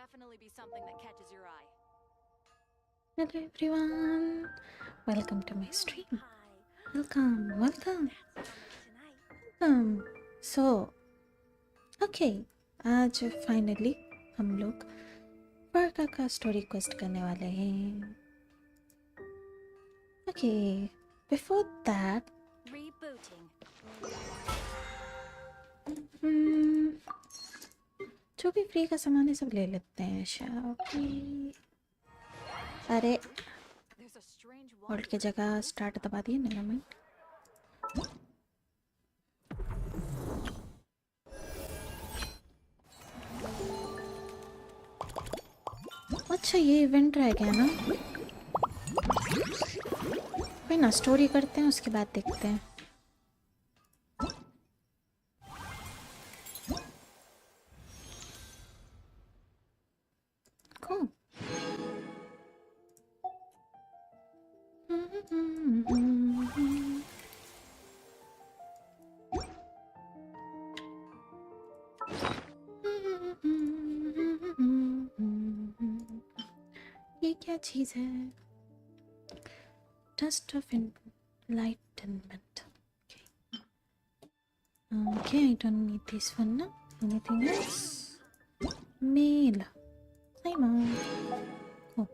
definitely be something that catches your eye. Hello everyone, welcome to my stream. welcome. So okay, आज finally हम लोग वर्का का story quest करने वाले हैं. ओके, बिफोर दैट जो भी फ्री का सामान है सब ले लेते हैं. शायद अरे होल्ड की जगह स्टार्ट दबा दिए ना मैं. अच्छा ये इवेंट रह गया ना. कोई ना, स्टोरी करते हैं उसके बाद देखते हैं. Cool. ये क्या चीज है? Dust of enlightenment. Okay, I don't need this one now. Anything else? Mail. Hi, Mom. Oh.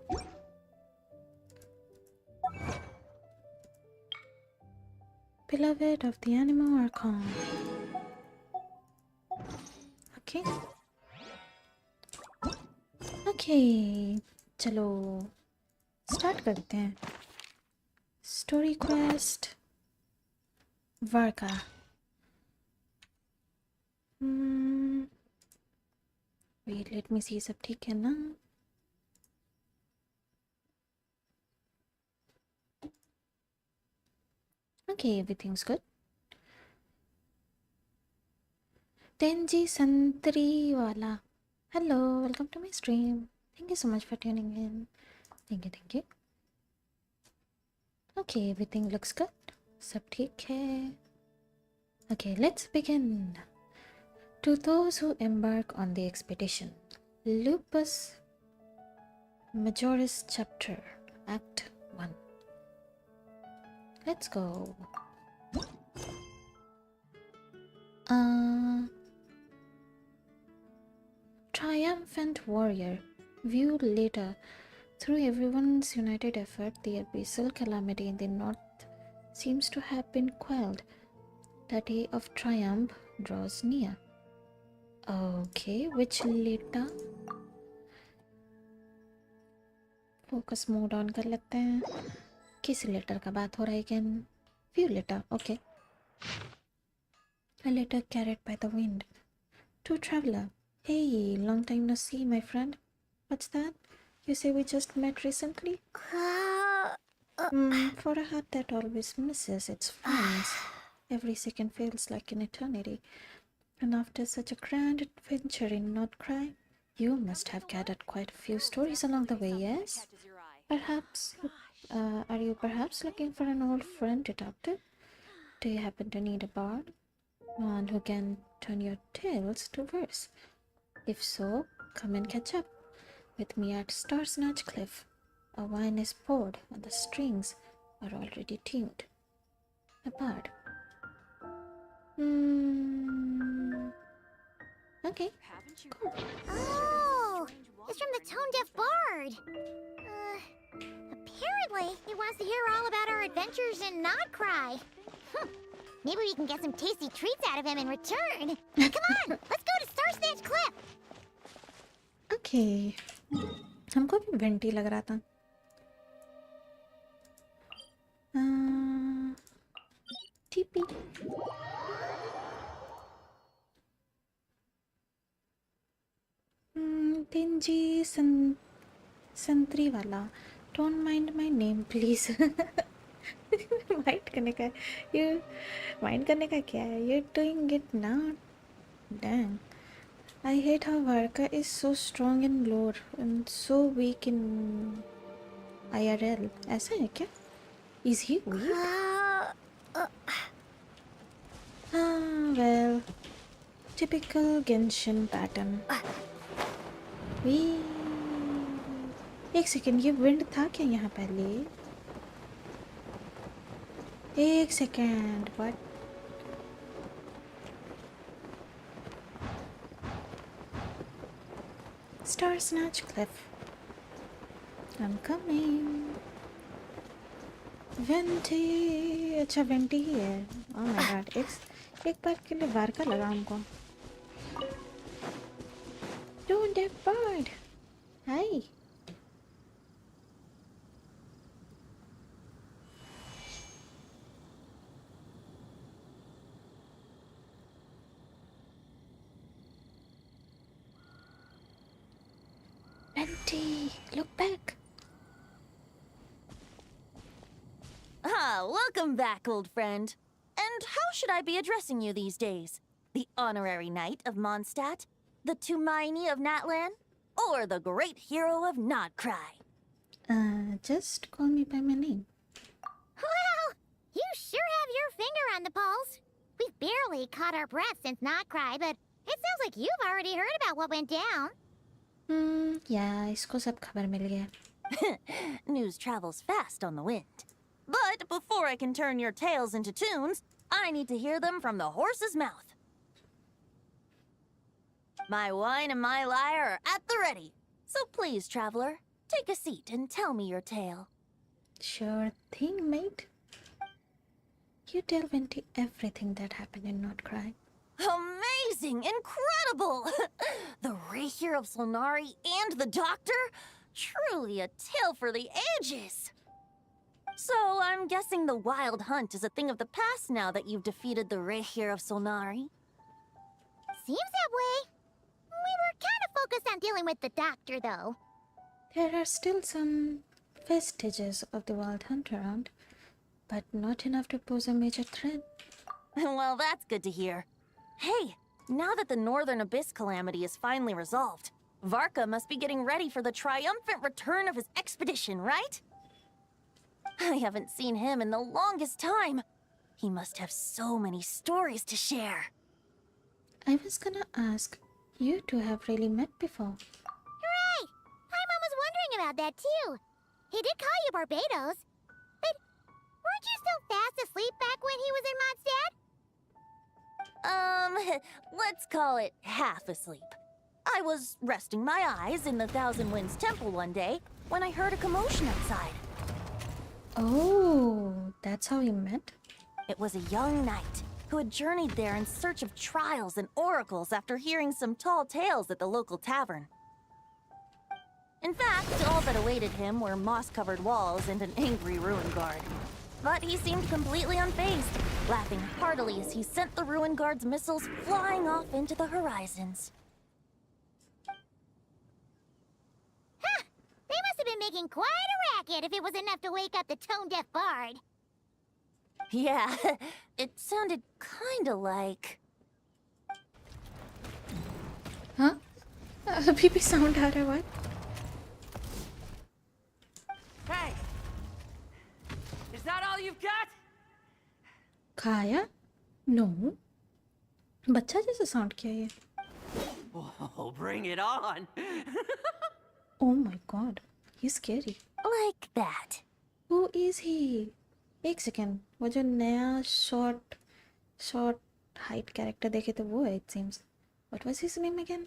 Beloved of the animal archon. Okay. Okay. चलो स्टार्ट करते हैं. स्टोरी क्वेस्ट वार्का. वेट, लेट मी सी, सब ठीक है ना? Okay, everything's good. तेंजी संतरी वाला, hello, welcome to my stream. Thank you so much for tuning in. Thank you. Okay, everything looks good. सब ठीक है. Okay, let's begin. To those who embark on the expedition, Lupus Majoris Chapter, Act 1. Let's go. Triumphant warrior. Viewed later, through everyone's united effort, the abyssal calamity in the north seems to have been quelled. The day of triumph draws near. Okay, which letter? Focus mode on कर लेते हैं. किस letter का बात हो रहा है again? View letter, okay. A letter carried by the wind. To traveler. Hey, long time no see, my friend. What's that? You say we just met recently? For a heart that always misses its friends, every second feels like an eternity. And after such a grand adventure in Not Cry, you must have gathered quite a few stories along the way, yes? Perhaps, are you perhaps looking for an old friend to talk to? Do you happen to need a bard? One who can turn your tales to verse? If so, come and catch up with me at Star Snatch Cliff. A wine is poured and the strings are already tuned. A bard. Okay. Cool. Oh, it's from the Tone Deaf Bard. Apparently, he wants to hear all about our adventures in Not Cry. Maybe we can get some tasty treats out of him in return. Come on, let's go to Star Snatch Cliff. Okay. हमको भी vanity लग रहा था. TP. तेंजी संतरी वाला. Don't mind my name, please. Mind करने का. ये माइंड करने का क्या है? You're doing it now. Dang. I hate how Varka is so strong in lore and so weak in IRL. ऐसा है क्या? Is he weak? Well, typical Genshin pattern. एक सेकेंड, ये विंड था क्या यहाँ पहले? एक second, what? Star snatch Cliff, I am coming. Vanity, अच्छा वेंटी ही है। ओह माय गॉड, एक बार के लिए वारका लगा हमको। Don't depart, hi. Venti, look back. Ah, welcome back, old friend. And how should I be addressing you these days? The honorary knight of Mondstadt? The Tumaini of Natlan? Or the great hero of Nodcry? Just call me by my name. Well, you sure have your finger on the pulse. We've barely caught our breath since Not Cry, but it sounds like you've already heard about what went down. Yeah, इसको सब खबर मिल गया. News travels fast on the wind. But before I can turn your tales into tunes, I need to hear them from the horse's mouth. My wine and my lyre are at the ready. So please, traveler, take a seat and tell me your tale. Sure thing, mate. You tell Venti everything that happened in Not Cry. Amazing! Incredible! The Redgear of Solnari and the Doctor? Truly a tale for the ages! So, I'm guessing the Wild Hunt is a thing of the past now that you've defeated the Redgear of Solnari? Seems that way. We were kind of focused on dealing with the Doctor, though. There are still some vestiges of the Wild Hunt around, but not enough to pose a major threat. Well, that's good to hear. Hey, now that the Northern Abyss calamity is finally resolved, Varka must be getting ready for the triumphant return of his expedition, right? I haven't seen him in the longest time. He must have so many stories to share. I was gonna ask, you two have really met before. Hooray! My mom was wondering about that, too. He did call you Barbados. But weren't you still fast asleep back when he was in Mondstadt? Let's call it half asleep. I was resting my eyes in the Thousand Winds Temple one day when I heard a commotion outside. Oh, that's how you met? It was a young knight who had journeyed there in search of trials and oracles after hearing some tall tales at the local tavern. In fact, all that awaited him were moss-covered walls and an angry ruin guard. But he seemed completely unfazed, laughing heartily as he sent the ruin guard's missiles flying off into the horizons. Huh! They must have been making quite a racket if it was enough to wake up the tone-deaf bard. Yeah, it sounded kinda like... Huh? अभी भी sound आ रहा है, what? Hey! Is that all you've got? खाया? No. बच्चा जैसा sound किया ये. Oh, bring it on! Oh my god, he's scary. like that. Who is he? एक सेकेंड, वो जो नया short height character देखे थे वो है, it seems. What was his name again?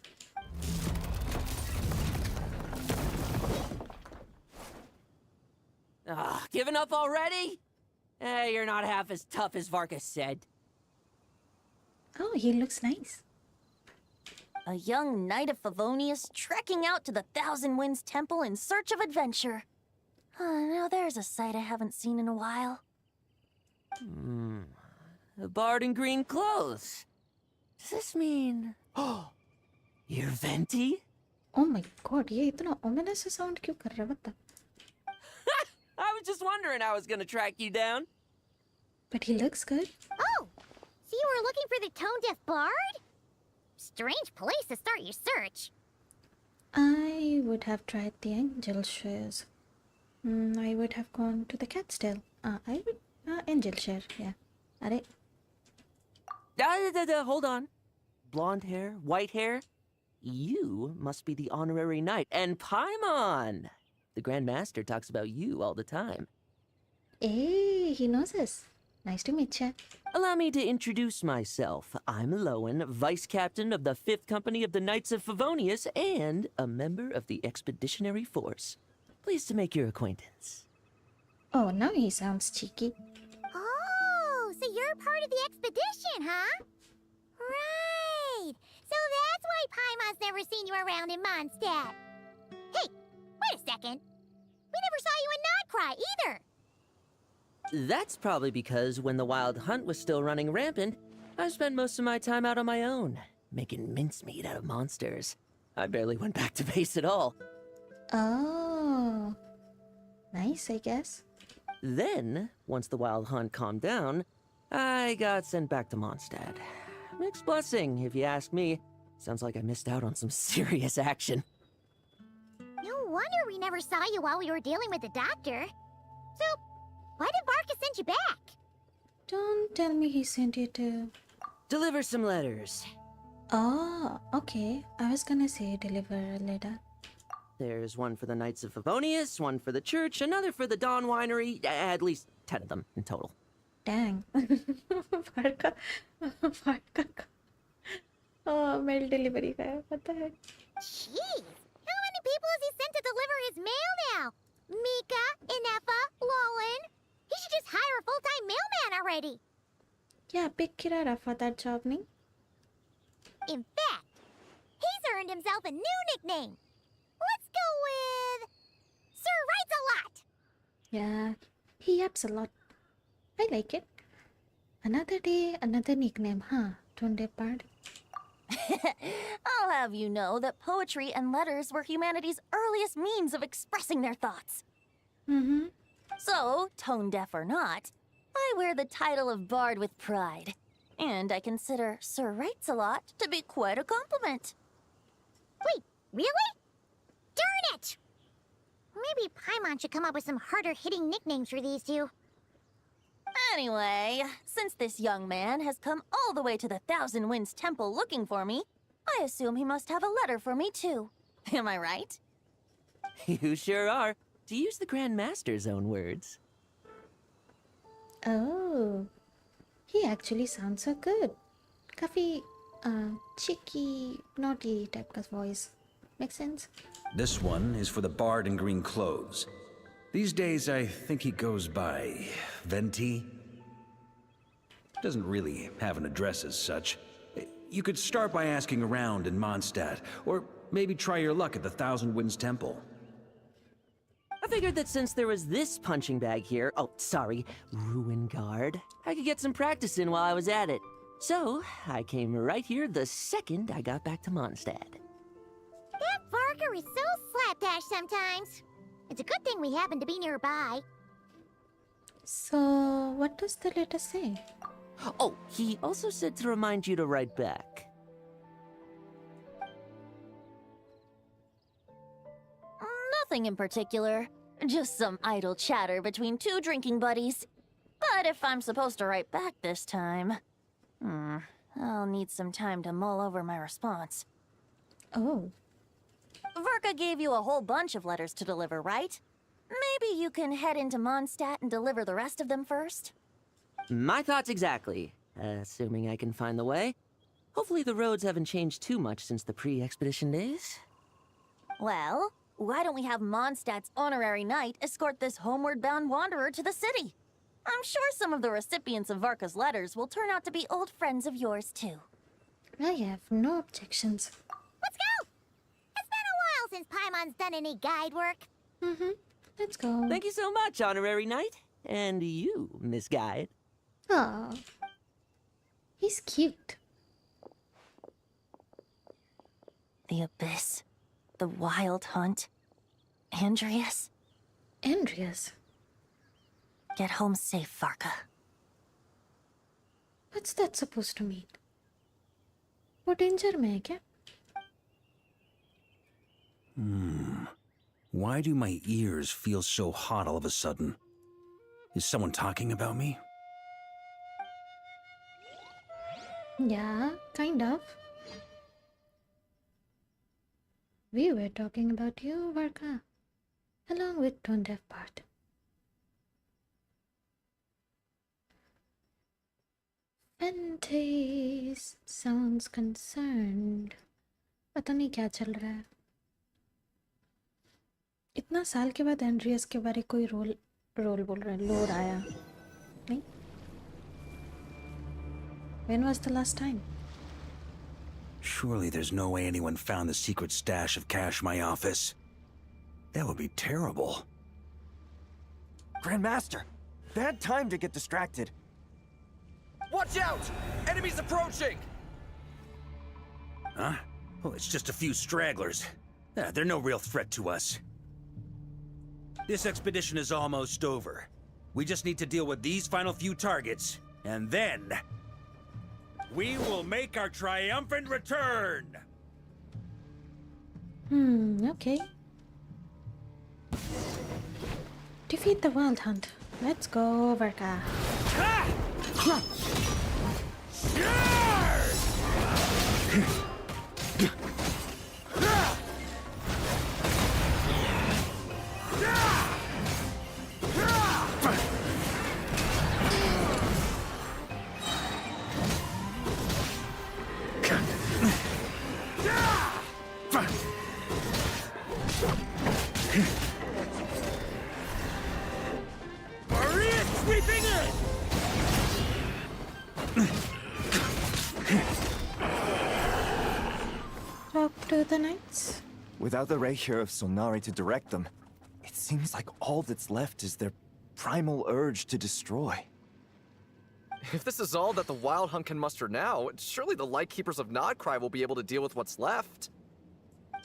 Giving up already? You're not half as tough as Varka'S said. Oh, he looks nice. A young knight of Favonius trekking out to the Thousand Winds Temple in search of adventure. Now there's a sight I haven't seen in a while. A bard in green clothes. Does this mean... Oh, you're Venti? Oh my god, ये इतना ominous sound क्यों कर रहा है बता? I was just wondering how I was gonna track you down. But he looks good. Oh! So you were looking for the tone-deaf bard? Strange place to start your search. I would have tried the angel shares. I would have gone to the cat's tail. Angel share, yeah. Are Hold on. Blonde hair, white hair. you must be the honorary knight, and Paimon! The Grand Master talks about you all the time. Hey, he knows us. Nice to meet you. Allow me to introduce myself. I'm Lowen, Vice Captain of the 5th Company of the Knights of Favonius and a member of the Expeditionary Force. Pleased to make your acquaintance. Oh, now he sounds cheeky. Oh, so you're part of the expedition, huh? Right. So that's why Paimon's never seen you around in Mondstadt. Hey, wait a second. We never saw you in Nodcry either. That's probably because when the Wild Hunt was still running rampant, I spent most of my time out on my own, making mincemeat out of monsters. I barely went back to base at all. Oh. Nice, I guess. Then, once the Wild Hunt calmed down, I got sent back to Mondstadt. Mixed blessing, if you ask me. Sounds like I missed out on some serious action. No wonder we never saw you while we were dealing with the doctor. So, why did Varka send you back? Don't tell me he sent you to... Deliver some letters. Oh, okay. I was gonna say deliver a letter. There's one for the Knights of Favonius, one for the church, another for the Dawn Winery, at least 10 of them in total. Dang. Varka. Varka. Oh, mail delivery guy. What the heck? Jeez, how many people has he sent to deliver his mail now? Mika, Inefa, Lowen. He should just hire a full-time mailman already. Yeah, pick Kirara for that job, nee? In fact, he's earned himself a new nickname. Let's go with... Sir Writes a Lot. Yeah, he yaps a lot. I like it. Another day, another nickname, huh? Tunde Pard. I'll have you know that poetry and letters were humanity's earliest means of expressing their thoughts. Mm-hmm. So, tone deaf or not, I wear the title of Bard with pride. And I consider Sir Writes a Lot to be quite a compliment. Wait, really? Darn it! Maybe Paimon should come up with some harder-hitting nicknames for these two. Anyway, since this young man has come all the way to the Thousand Winds Temple looking for me, I assume he must have a letter for me too. Am I right? You sure are, to use the Grand Master's own words. Oh, he actually sounds so good. Kafi, cheeky, naughty type of voice. Makes sense? This one is for the bard in green clothes. These days, I think he goes by Venti. Doesn't really have an address as such. You could start by asking around in Mondstadt, or maybe try your luck at the Thousand Winds Temple. I figured that since there was this punching bag here, Ruin Guard, I could get some practice in while I was at it. So, I came right here the second I got back to Mondstadt. That Varka is so slapdash sometimes. It's a good thing we happen to be nearby. So, what does the letter say? Oh, he also said to remind you to write back. Nothing in particular. Just some idle chatter between two drinking buddies. But if I'm supposed to write back this time... I'll need some time to mull over my response. Oh. Varka gave you a whole bunch of letters to deliver, right? Maybe you can head into Mondstadt and deliver the rest of them first? My thoughts exactly, assuming I can find the way. Hopefully the roads haven't changed too much since the pre-expedition days. Well, why don't we have Mondstadt's honorary knight escort this homeward-bound wanderer to the city? I'm sure some of the recipients of Varka's letters will turn out to be old friends of yours, too. I have no objections. Let's go! It's been a while since Paimon's done any guide work. Mm-hmm. Let's go. Thank you so much, honorary knight. And you, Miss Guide. Aw. He's cute. The Abyss. The Wild Hunt. Andreas. Andreas. Get home safe, Varka. What's that supposed to mean? वो danger में है क्या? Why do my ears feel so hot all of a sudden? Is someone talking about me? Yeah, kind of. We were talking about you, Varka, along with Tone Deaf part. Fenties sounds concerned. पता नहीं क्या चल रहा है. इतना साल के बाद एंड्रियस के बारे कोई रोल बोल रहा है, लोड आया नहीं. When was the last time? Surely there's no way anyone found the secret stash of cash in my office. That would be terrible. Grandmaster, bad time to get distracted. Watch out! Enemies approaching! Huh? Oh, it's just a few stragglers. They're no real threat to us. This expedition is almost over. We just need to deal with these final few targets, and then we will make our triumphant return! Okay. Defeat the Wild Hunt. Let's go, Varka. Sweeping in! Talk to the knights. Without the Redgear of Solnari to direct them, it seems like all that's left is their primal urge to destroy. If this is all that the Wild Hunt can muster now, surely the Lightkeepers of Nodcry will be able to deal with what's left.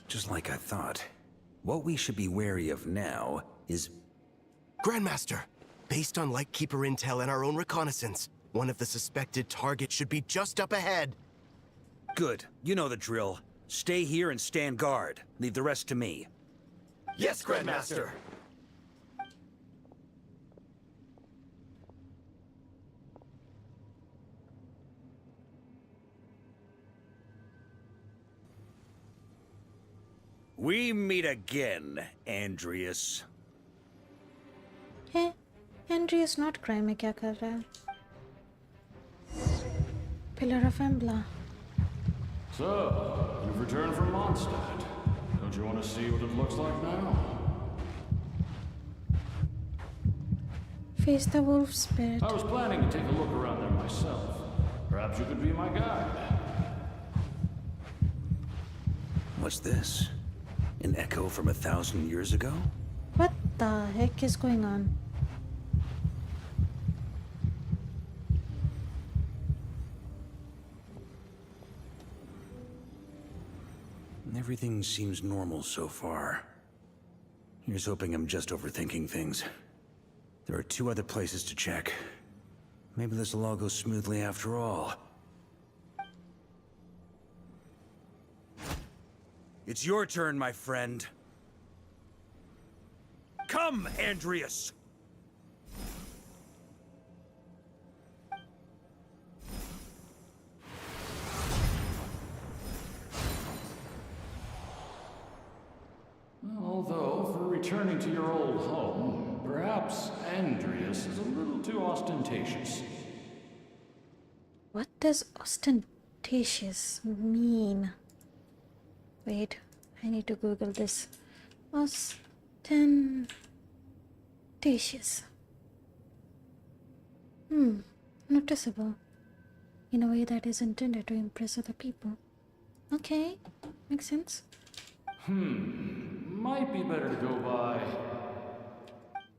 Just like I thought. What we should be wary of now is... Grandmaster, based on Lightkeeper intel and our own reconnaissance, one of the suspected targets should be just up ahead. Good. You know the drill. Stay here and stand guard. Leave the rest to me. Yes, Grandmaster! We meet again, Andreas. Hey, Andreas not cry में क्या कर रहा है? Pillar of Embla. So, you've returned from Mondstadt. Don't you want to see what it looks like now? Face the wolf spirit. I was planning to take a look around there myself. Perhaps you could be my guide. What's this? An echo from 1,000 years ago? What the heck is going on? Everything seems normal so far. Here's hoping I'm just overthinking things. There are 2 other places to check. Maybe this will all go smoothly after all. It's your turn, my friend. Come, Andreas! Although, for returning to your old home, perhaps Andreas is a little too ostentatious. What does ostentatious mean? Wait, I need to Google this. Ostentatious. Noticeable. In a way that is intended to impress other people. Okay, makes sense. Might be better to go by...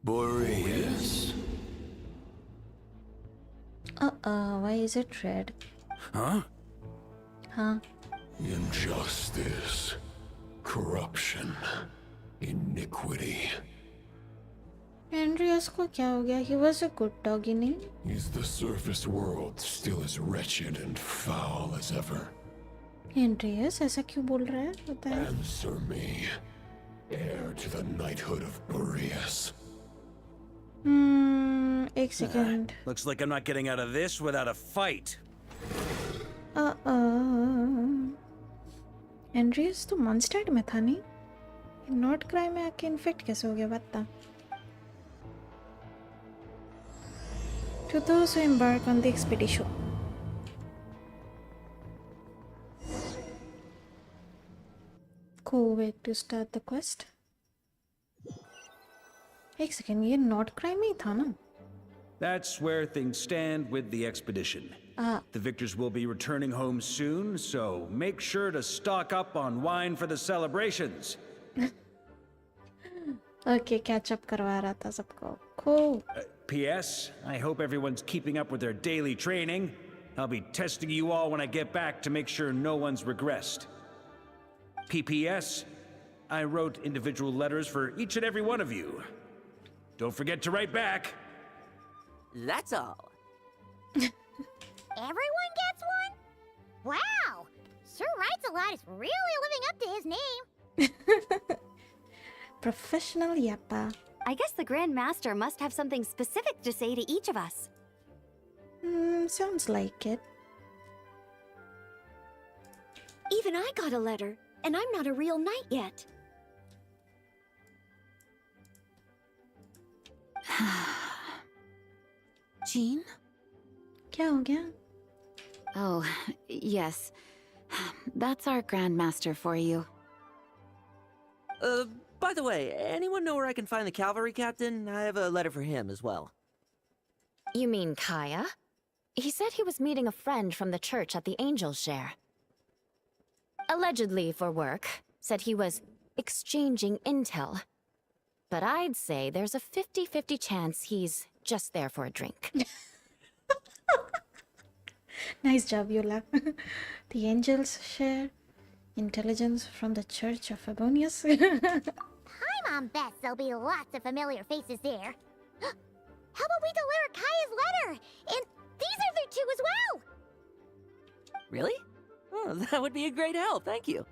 Boreas. Why is it red? Huh? Huh? Injustice, corruption, iniquity. Andreas को क्या हो गया? He was a good dog, नहीं? Is the surface world still as wretched and foul as ever? Andreas ऐसा क्यों बोल रहा है? बताएं. Answer me, heir to the knighthood of Boreas. एक second. Looks like I'm not getting out of this without a fight. Andreas तो मॉन्स्टर्ड में था नहीं? नॉट क्राई में आके इन्फेक्ट कैसे हो गया बता? To those who embark on the expedition. Cool way to start the quest. एक सेकेंड, ये नॉट क्राइम ही था ना? That's where things stand with the expedition. The victors will be returning home soon, so make sure to stock up on wine for the celebrations. Okay, catch up करवा रहा था सबको. Cool. P.S. I hope everyone's keeping up with their daily training. I'll be testing you all when I get back to make sure no one's regressed. P.P.S. I wrote individual letters for each and every one of you. Don't forget to write back. That's all. Everyone gets one? Wow! Sir Writes a Lot is really living up to his name. Professional yappa. I guess the Grand Master must have something specific to say to each of us. Sounds like it. Even I got a letter, and I'm not a real knight yet. Jean? क्या हो गया? Oh, yes. That's our Grandmaster for you. By the way, anyone know where I can find the cavalry captain? I have a letter for him as well. You mean Kaya? He said he was meeting a friend from the church at the Angel Share. Allegedly for work. Said he was exchanging intel. But I'd say there's a 50-50 chance he's just there for a drink. Nice job, Yola. The angels share intelligence from the Church of Abonius. Hi, Mom Beth. There'll be lots of familiar faces there. How about we deliver Kaya's letter? And these are there too as well. Really? Oh, that would be a great help, thank you.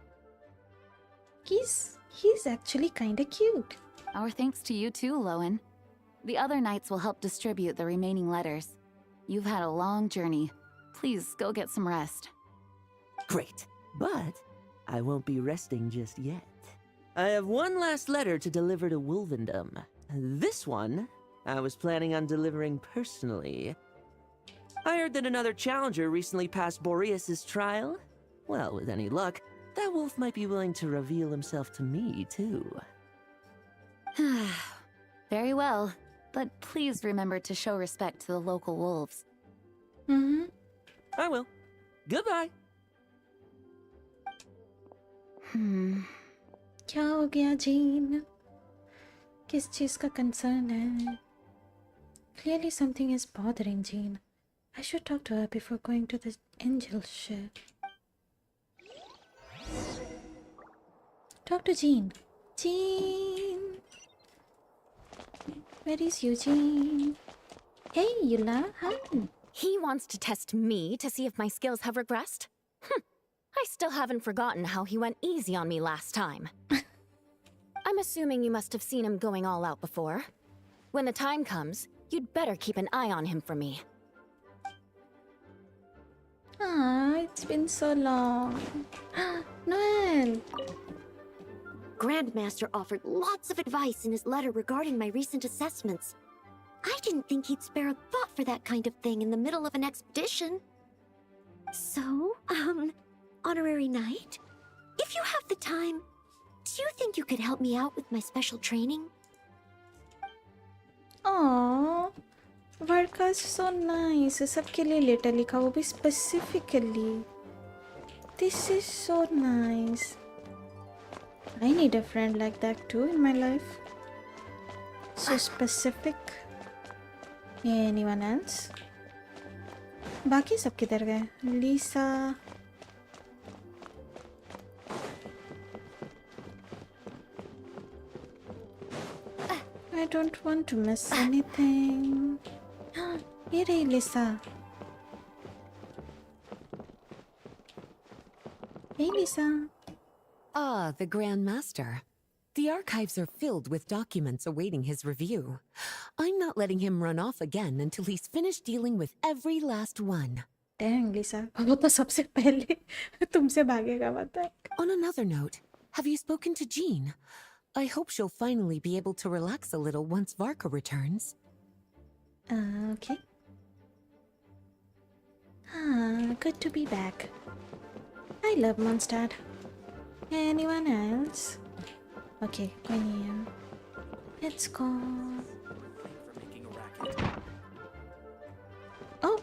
He's actually kinda cute. Our thanks to you too, Lowen. The other knights will help distribute the remaining letters. You've had a long journey. Please go get some rest. Great, but I won't be resting just yet. I have one last letter to deliver to Wolvendom. This one, I was planning on delivering personally. I heard that another challenger recently passed Boreas's trial. Well, with any luck, that wolf might be willing to reveal himself to me, too. Very well, but please remember to show respect to the local wolves. I will. Goodbye. क्या हो गया gene? किस चीज का concern है? Clearly something is bothering Jean. I should talk to her before going to the angel share. Talk to Jean. Jean! Where is Eugene? Hey, Yula. Hi. He wants to test me to see if my skills have regressed? I still haven't forgotten how he went easy on me last time. I'm assuming you must have seen him going all out before. When the time comes, you'd better keep an eye on him for me. It's been so long. Noel! Grandmaster offered lots of advice in his letter regarding my recent assessments. I didn't think he'd spare a thought for that kind of thing in the middle of an expedition. So, Honorary Knight, if you have the time, do you think you could help me out with my special training? Aww, Varka'S so nice. सबके लिए letter लिखा, वो भी specifically. This is so nice. I need a friend like that too in my life. So specific. Anyone else? बाकी सब किधर गए? Lisa. I don't want to miss anything. ये रही Lisa. Hey Lisa. Ah, the Grand Master. The archives are filled with documents awaiting his review. I'm not letting him run off again until he's finished dealing with every last one. Dang, Lisa. वो तो सबसे पहले तुमसे भागेगा बता. On another note, have you spoken to Jean? I hope she'll finally be able to relax a little once Varka returns. Okay. Good to be back. I love Mondstadt. Anyone else? Okay, कोई नहीं है. Let's go. Oh,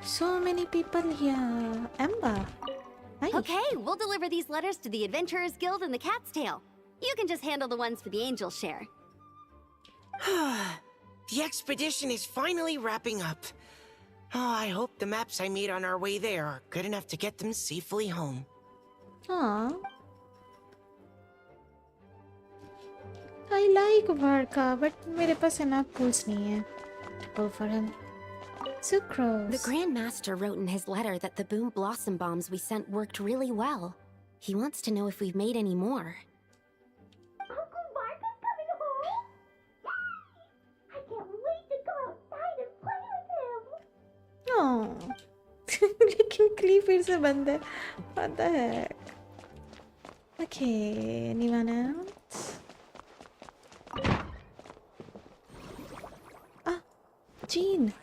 so many people here. Ember. Hi. Okay, we'll deliver these letters to the Adventurers Guild and the Cat's Tail. You can just handle the ones for the Angel share. The expedition is finally wrapping up. Oh, I hope the maps I made on our way there are good enough to get them safely home. Aww. I like Varka, but मेरे पास enough pools नहीं है to pull for him. Sucrose. The Grand Master wrote in his letter that the Boom Blossom bombs we sent worked really well. He wants to know if we've made any more. Uncle Varka's coming home? Yay! I can't wait to go outside and play with him. Oh. लेकिन क्ली फिर से बंद है. What the heck? Okay, anyone else? Ah, Jean.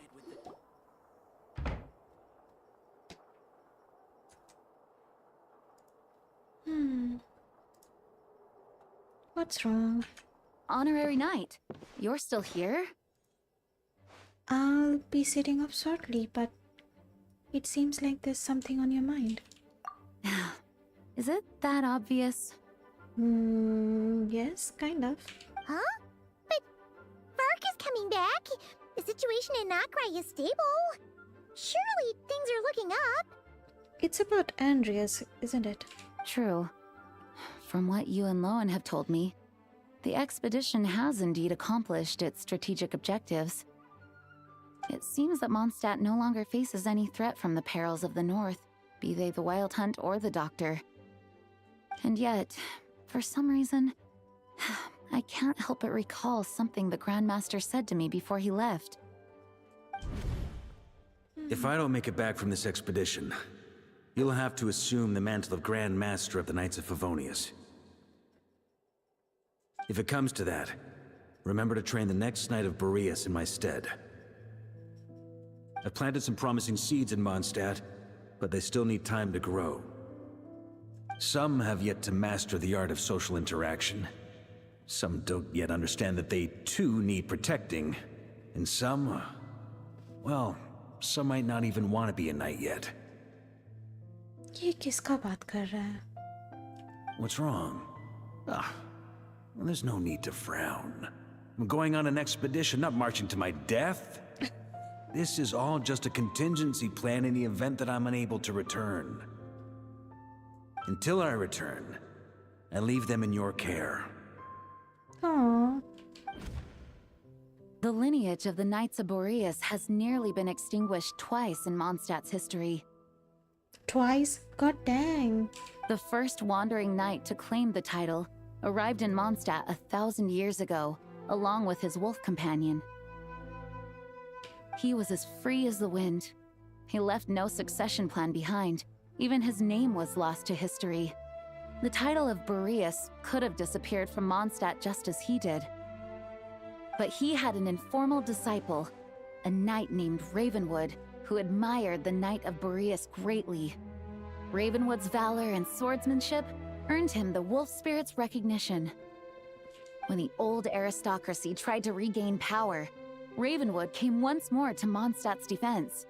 What's wrong? Honorary Knight, you're still here? I'll be sitting up shortly, but it seems like there's something on your mind. Is it that obvious? Yes, kind of. Huh? But Varka's coming back. The situation in Nokrai is stable. Surely things are looking up. It's about Andreas, isn't it? True. From what you and Lowen have told me, the expedition has indeed accomplished its strategic objectives. It seems that Mondstadt no longer faces any threat from the perils of the North, be they the Wild Hunt or the Doctor. And yet, for some reason, I can't help but recall something the Grandmaster said to me before he left. If I don't make it back from this expedition, you'll have to assume the mantle of Grand Master of the Knights of Favonius. If it comes to that, remember to train the next Knight of Boreas in my stead. I've planted some promising seeds in Mondstadt, but they still need time to grow. Some have yet to master the art of social interaction. Some don't yet understand that they too need protecting. And some, well, some might not even want to be a knight yet. ये किसका बात कर रहा है? What's wrong? Well, there's no need to frown. I'm going on an expedition, not marching to my death. This is all just a contingency plan in the event that I'm unable to return. Until I return, I leave them in your care. Aww. The lineage of the Knights of Boreas has nearly been extinguished twice in Mondstadt's history. Twice? God dang. The first wandering knight to claim the title arrived in Mondstadt 1,000 years ago, along with his wolf companion. He was as free as the wind. He left no succession plan behind. Even his name was lost to history. The title of Boreas could have disappeared from Mondstadt just as he did. But he had an informal disciple, a knight named Ravenwood, who admired the Knight of Boreas greatly. Ravenwood's valor and swordsmanship earned him the wolf spirit's recognition. When the old aristocracy tried to regain power, Ravenwood came once more to Mondstadt's defense.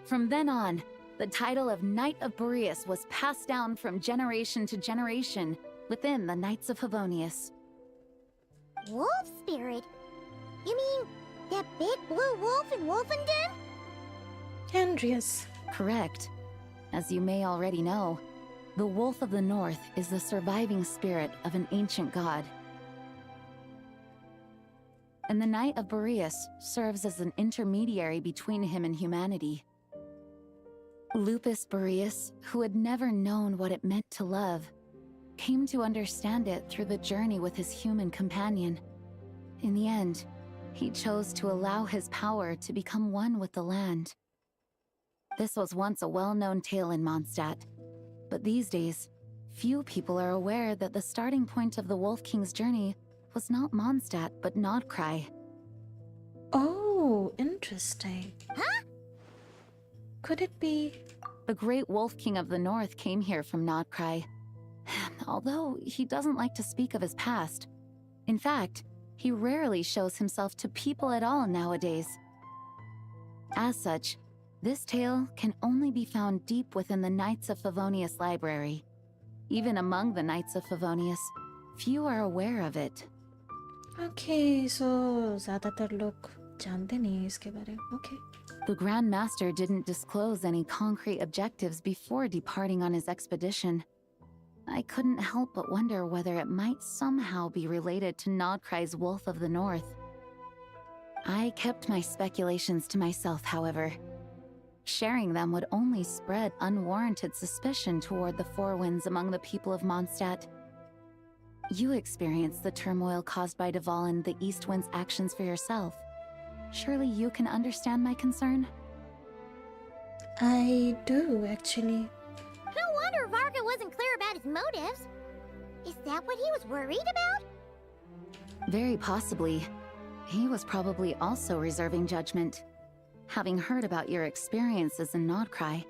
From then on, the title of Knight of Boreas was passed down from generation to generation within the Knights of Favonius. Wolf spirit? You mean that big blue wolf in Wolfenden? Andreas. Correct. As you may already know, the Wolf of the North is the surviving spirit of an ancient god. And the Knight of Boreas serves as an intermediary between him and humanity. Lupus Boreas, who had never known what it meant to love, came to understand it through the journey with his human companion. In the end, he chose to allow his power to become one with the land. This was once a well-known tale in Mondstadt, but these days, few people are aware that the starting point of the Wolf King's journey was not Mondstadt, but Nodcry. Oh, interesting. Huh? Could it be... The great Wolf King of the North came here from Nodcry. Although he doesn't like to speak of his past. In fact, he rarely shows himself to people at all nowadays. As such, this tale can only be found deep within the Knights of Favonius library. Even among the Knights of Favonius, few are aware of it. Okay, so ज़्यादातर लोग जानते नहीं हैं इसके बारे में. Okay. The Grand Master didn't disclose any concrete objectives before departing on his expedition. I couldn't help but wonder whether it might somehow be related to Nodcry's Wolf of the North. I kept my speculations to myself, however. Sharing them would only spread unwarranted suspicion toward the Four Winds among the people of Mondstadt. You experienced the turmoil caused by Dvalin the East Wind's actions for yourself. Surely you can understand my concern? I do, actually. No wonder Varka wasn't clear about his motives. Is that what he was worried about? Very possibly. He was probably also reserving judgment. Having heard about your experiences in Nodcry,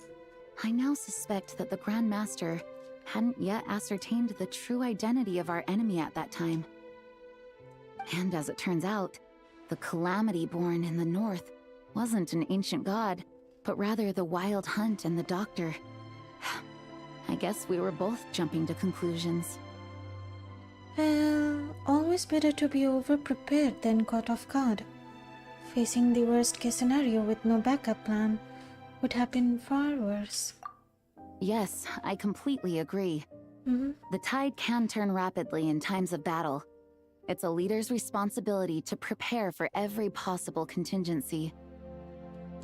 I now suspect that the Grand Master hadn't yet ascertained the true identity of our enemy at that time. And as it turns out, the Calamity born in the north wasn't an ancient god, but rather the Wild Hunt and the Doctor. I guess we were both jumping to conclusions. Well, always better to be over-prepared than caught off guard. Facing the worst-case scenario with no backup plan would have been far worse. Yes, I completely agree. The tide can turn rapidly in times of battle. It's a leader's responsibility to prepare for every possible contingency.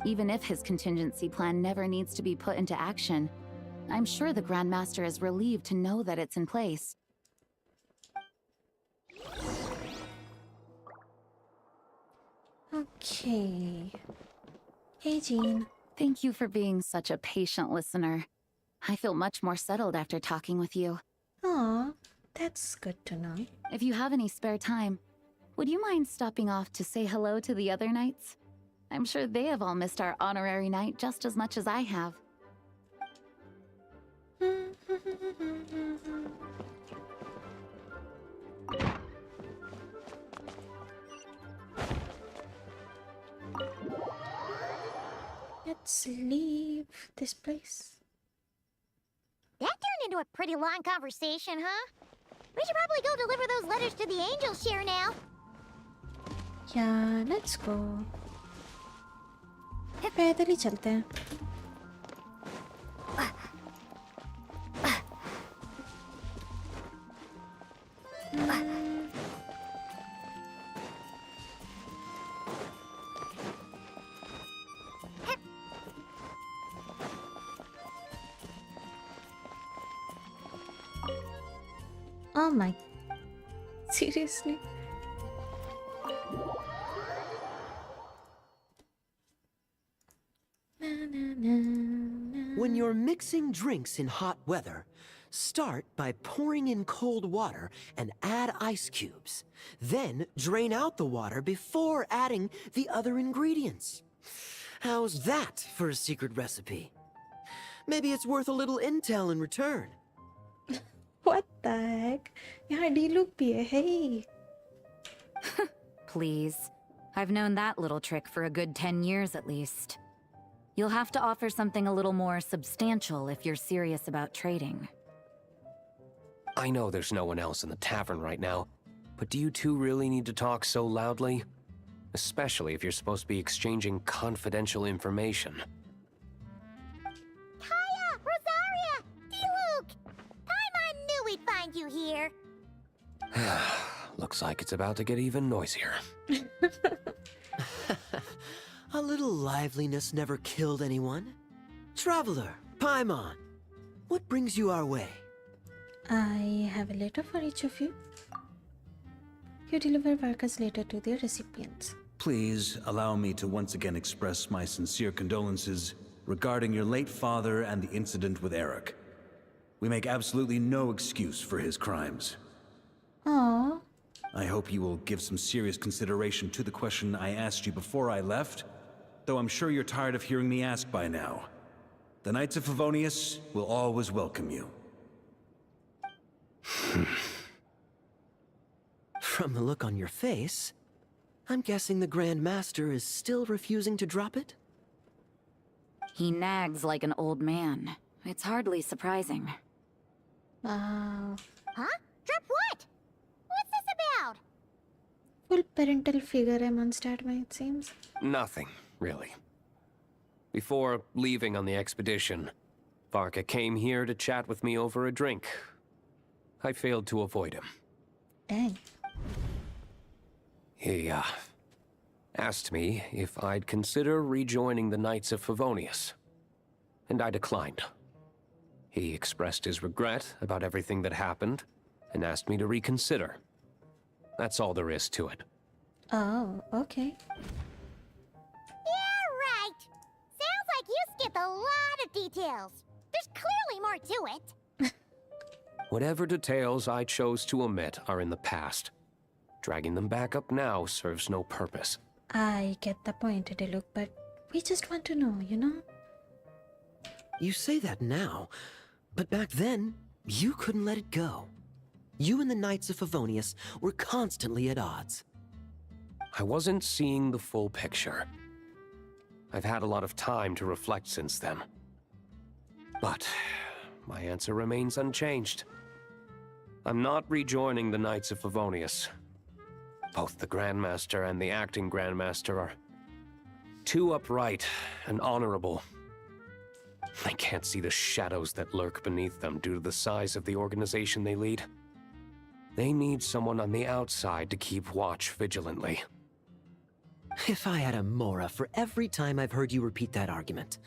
Even if his contingency plan never needs to be put into action, I'm sure the Grand Master is relieved to know that it's in place. Okay. Hey, Jean. Thank you for being such a patient listener. I feel much more settled after talking with you. Aw, that's good to know. If you have any spare time, would you mind stopping off to say hello to the other knights? I'm sure they have all missed our honorary knight just as much as I have. Let's leave this place. That turned into a pretty long conversation, huh? We should probably go deliver those letters to the Angel Share now. Yeah, let's go. पैदल ही चलते हैं. Oh my... Seriously? When you're mixing drinks in hot weather, start by pouring in cold water and add ice cubes. Then drain out the water before adding the other ingredients. How's that for a secret recipe? Maybe it's worth a little intel in return. What the heck? यहाँ D-loop भी है, hey! Please. I've known that little trick for a good 10 years at least. You'll have to offer something a little more substantial if you're serious about trading. I know there's no one else in the tavern right now, but do you two really need to talk so loudly? Especially if you're supposed to be exchanging confidential information. Kaya! Rosaria! D-Luke! Paimon knew we'd find you here. Looks like it's about to get even noisier. A little liveliness never killed anyone. Traveler, Paimon, what brings you our way? I have a letter for each of you. You deliver Varka'S letter to their recipients. Please allow me to once again express my sincere condolences regarding your late father and the incident with Eric. We make absolutely no excuse for his crimes. Aww. I hope you will give some serious consideration to the question I asked you before I left, though I'm sure you're tired of hearing me ask by now. The Knights of Favonius will always welcome you. From the look on your face, I'm guessing the Grand Master is still refusing to drop it? He nags like an old man. It's hardly surprising. Wow. Huh? Drop what? What's this about? Full parental figure amongst admin, it seems. Nothing, really. Before leaving on the expedition, Varka came here to chat with me over a drink. I failed to avoid him. Dang. He, asked me if I'd consider rejoining the Knights of Favonius, and I declined. He expressed his regret about everything that happened, and asked me to reconsider. That's all there is to it. Oh, okay. Yeah, right. Sounds like you skipped a lot of details. There's clearly more to it. Whatever details I chose to omit are in the past. Dragging them back up now serves no purpose. I get the point, Diluc, but we just want to know, you know? You say that now, but back then, you couldn't let it go. You and the Knights of Favonius were constantly at odds. I wasn't seeing the full picture. I've had a lot of time to reflect since then. But my answer remains unchanged. I'm not rejoining the Knights of Favonius. Both the Grandmaster and the acting Grandmaster are too upright and honorable. I can't see the shadows that lurk beneath them due to the size of the organization they lead. They need someone on the outside to keep watch vigilantly. If I had a Mora for every time I've heard you repeat that argument.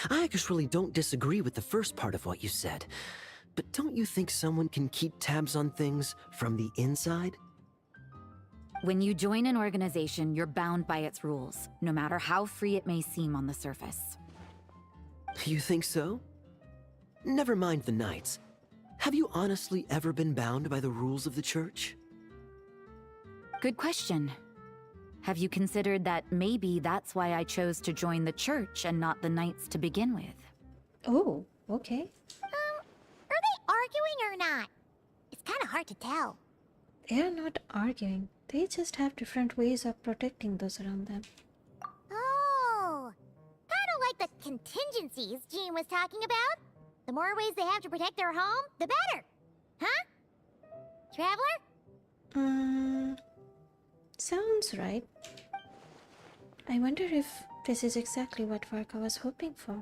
I actually don't disagree with the first part of what you said, but don't you think someone can keep tabs on things from the inside? When you join an organization, you're bound by its rules, no matter how free it may seem on the surface. You think so? Never mind the Knights. Have you honestly ever been bound by the rules of the Church? Good question. Have you considered that maybe that's why I chose to join the Church and not the Knights to begin with? Oh, okay. Are they arguing or not? It's kind of hard to tell. They are not arguing. They just have different ways of protecting those around them. Oh, kind of like the contingencies Jean was talking about. The more ways they have to protect their home, the better. Huh? Traveler? Sounds right. I wonder if this is exactly what Varka was hoping for.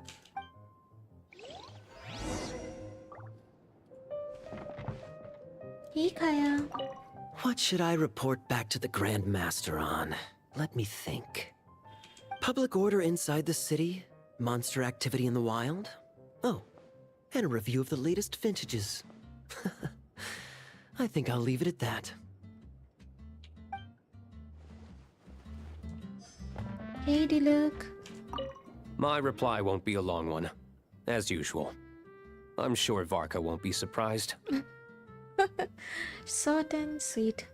Hey, Kaya. What should I report back to the Grand Master on? Let me think. Public order inside the city? Monster activity in the wild? Oh, and a review of the latest vintages. I think I'll leave it at that. Hey, Diluc. My reply won't be a long one, as usual. I'm sure Varka won't be surprised. Short and sweet.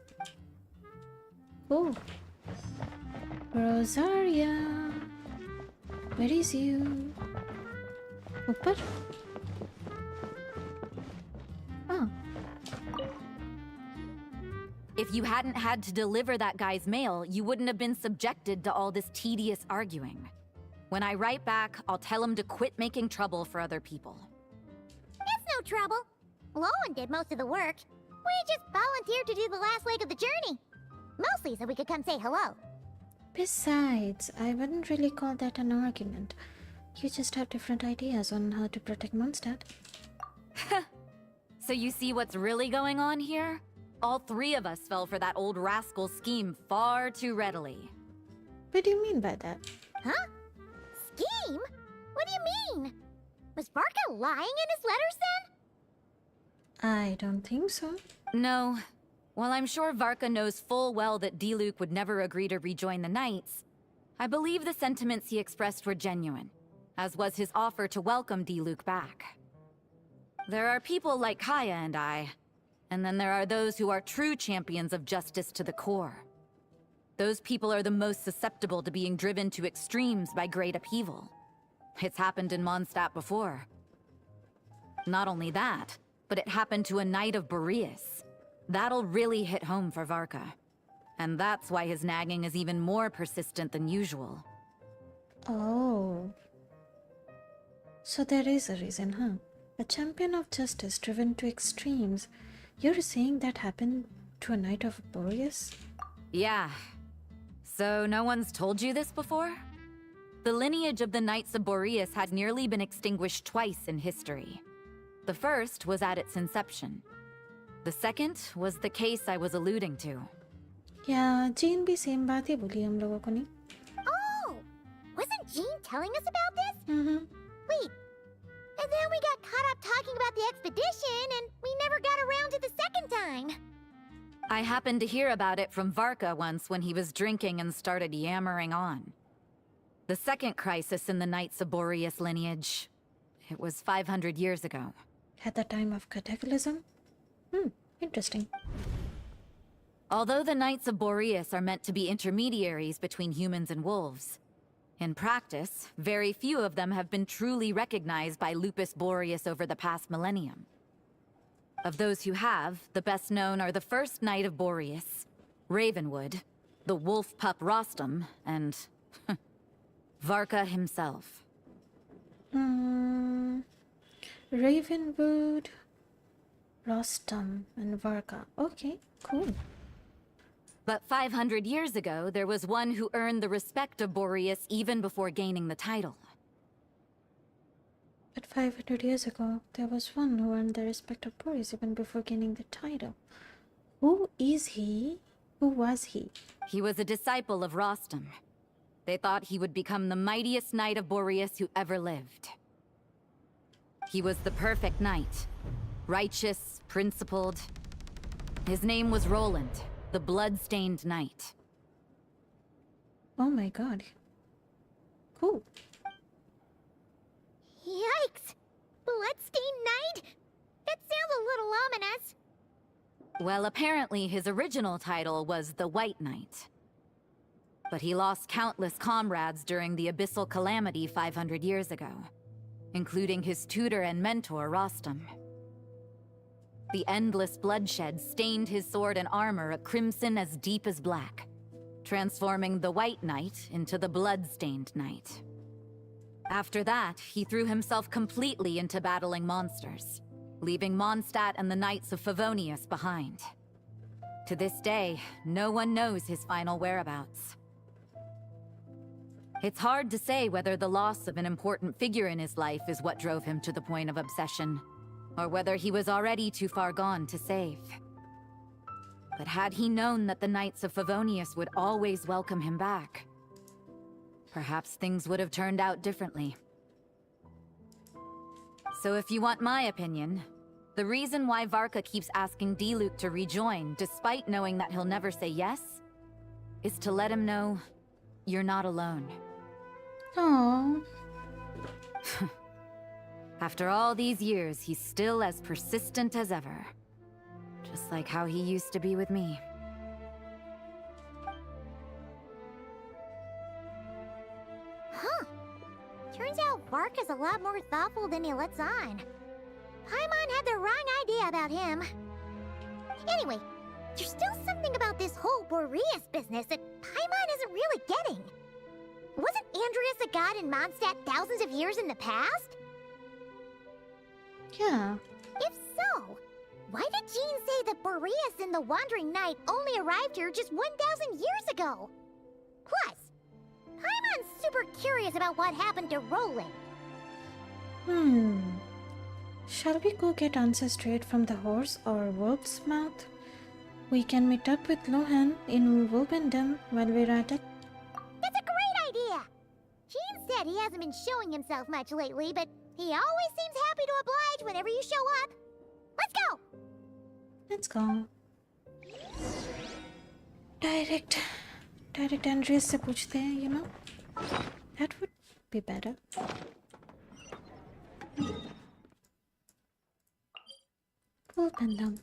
Oh. Rosaria. Where is you? Upar? Oh. If you hadn't had to deliver that guy's mail, you wouldn't have been subjected to all this tedious arguing. When I write back, I'll tell him to quit making trouble for other people. It's no trouble. Lowen did most of the work. We just volunteered to do the last leg of the journey. Mostly so we could come say hello. Besides, I wouldn't really call that an argument. You just have different ideas on how to protect Mondstadt. So you see what's really going on here? All three of us fell for that old rascal's scheme far too readily. What do you mean by that? Huh? Scheme? What do you mean? Was Varka lying in his letters then? I don't think so. No. While I'm sure Varka knows full well that Diluc would never agree to rejoin the Knights, I believe the sentiments he expressed were genuine. as was his offer to welcome D-Luke back. There are people like Kaya and I, and then there are those who are true champions of justice to the core. Those people are the most susceptible to being driven to extremes by great upheaval. It's happened in Mondstadt before. Not only that, but it happened to a Knight of Boreas. That'll really hit home for Varka. And that's why his nagging is even more persistent than usual. Oh. So there is a reason, huh? A champion of justice driven to extremes. You're saying that happened to a Knight of Boreas? Yeah. So no one's told you this before? The lineage of the Knights of Boreas had nearly been extinguished twice in history. The first was at its inception. The second was the case I was alluding to. Yeah, Jean भी same बात ही बोली हम लोगों को नहीं? Oh! Wasn't Jean telling us about this? Mm-hmm. Wait. And then we got caught up talking about the expedition, and we never got around to the second time. I happened to hear about it from Varka once when he was drinking and started yammering on. The second crisis in the Knights of Boreas lineage. It was 500 years ago. At the time of cataclysm? Interesting. Although the Knights of Boreas are meant to be intermediaries between humans and wolves, in practice, very few of them have been truly recognized by Lupus Boreas over the past millennium. Of those who have, the best known are the first Knight of Boreas, Ravenwood, the wolf pup Rostam, and Varka himself. Ravenwood, Rostam, and Varka. Okay, cool. But 500 years ago, there was one who earned the respect of Boreas even before gaining the title. But 500 years ago, there was one who earned the respect of Boreas even before gaining the title. Who is he? Who was he? He was a disciple of Rostam. They thought he would become the mightiest Knight of Boreas who ever lived. He was the perfect knight. Righteous, principled. His name was Roland, the blood-stained knight. Oh my god. Cool. Yikes! Bloodstained Knight? That sounds a little ominous. Well, apparently his original title was the White Knight. But he lost countless comrades during the Abyssal Calamity 500 years ago, including his tutor and mentor, Rostam. The endless bloodshed stained his sword and armor a crimson as deep as black, transforming the White Knight into the Blood-Stained Knight. After that, he threw himself completely into battling monsters, leaving Mondstadt and the Knights of Favonius behind. To this day, no one knows his final whereabouts. It's hard to say whether the loss of an important figure in his life is what drove him to the point of obsession, or whether he was already too far gone to save. But had he known that the Knights of Favonius would always welcome him back, perhaps things would have turned out differently. So if you want my opinion, the reason why Varka keeps asking D-Luke to rejoin, despite knowing that he'll never say yes, is to let him know you're not alone. Aww. After all these years, he's still as persistent as ever. Just like how he used to be with me. Huh. Turns out Varka's a lot more thoughtful than he lets on. Paimon had the wrong idea about him. Anyway, there's still something about this whole Boreas business that Paimon isn't really getting. Wasn't Andreas a god in Mondstadt thousands of years in the past? Yeah. If so, why did Jean say that Boreas and the Wandering Knight only arrived here just 1,000 years ago? Plus, Paimon's super curious about what happened to Roland. Shall we go get answers straight from the horse or wolf's mouth? We can meet up with Lohan in Wolvendom while we're at it. That's a great idea! Jean said he hasn't been showing himself much lately, but he always seems happy to oblige whenever you show up. Let's go! Let's go. Direct Andreas से पूछते हैं, you know? That would be better. Open them.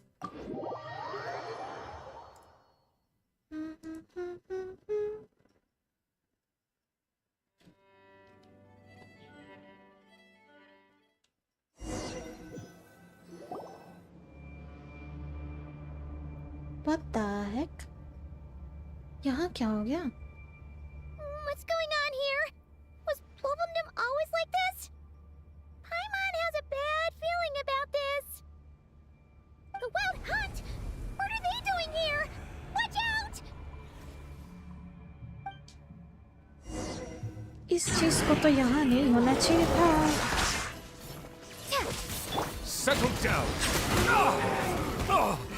What the heck? यहाँ क्या हो गया? What's going on here? Was Wolvendom always like this? Paimon has a bad feeling about this. The Wild Hunt? What are they doing here? Watch out! इस चीज को तो यहाँ नहीं होना चाहिए था. Settle down.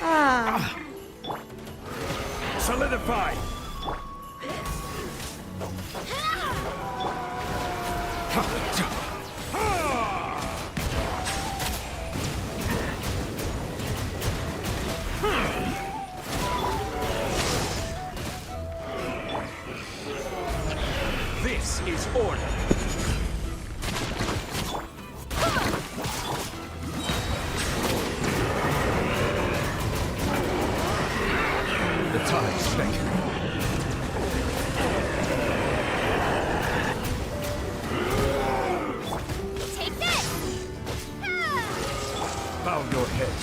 Ah. Solidify. This is order. The tide's beckoning. Take this! Bow your head.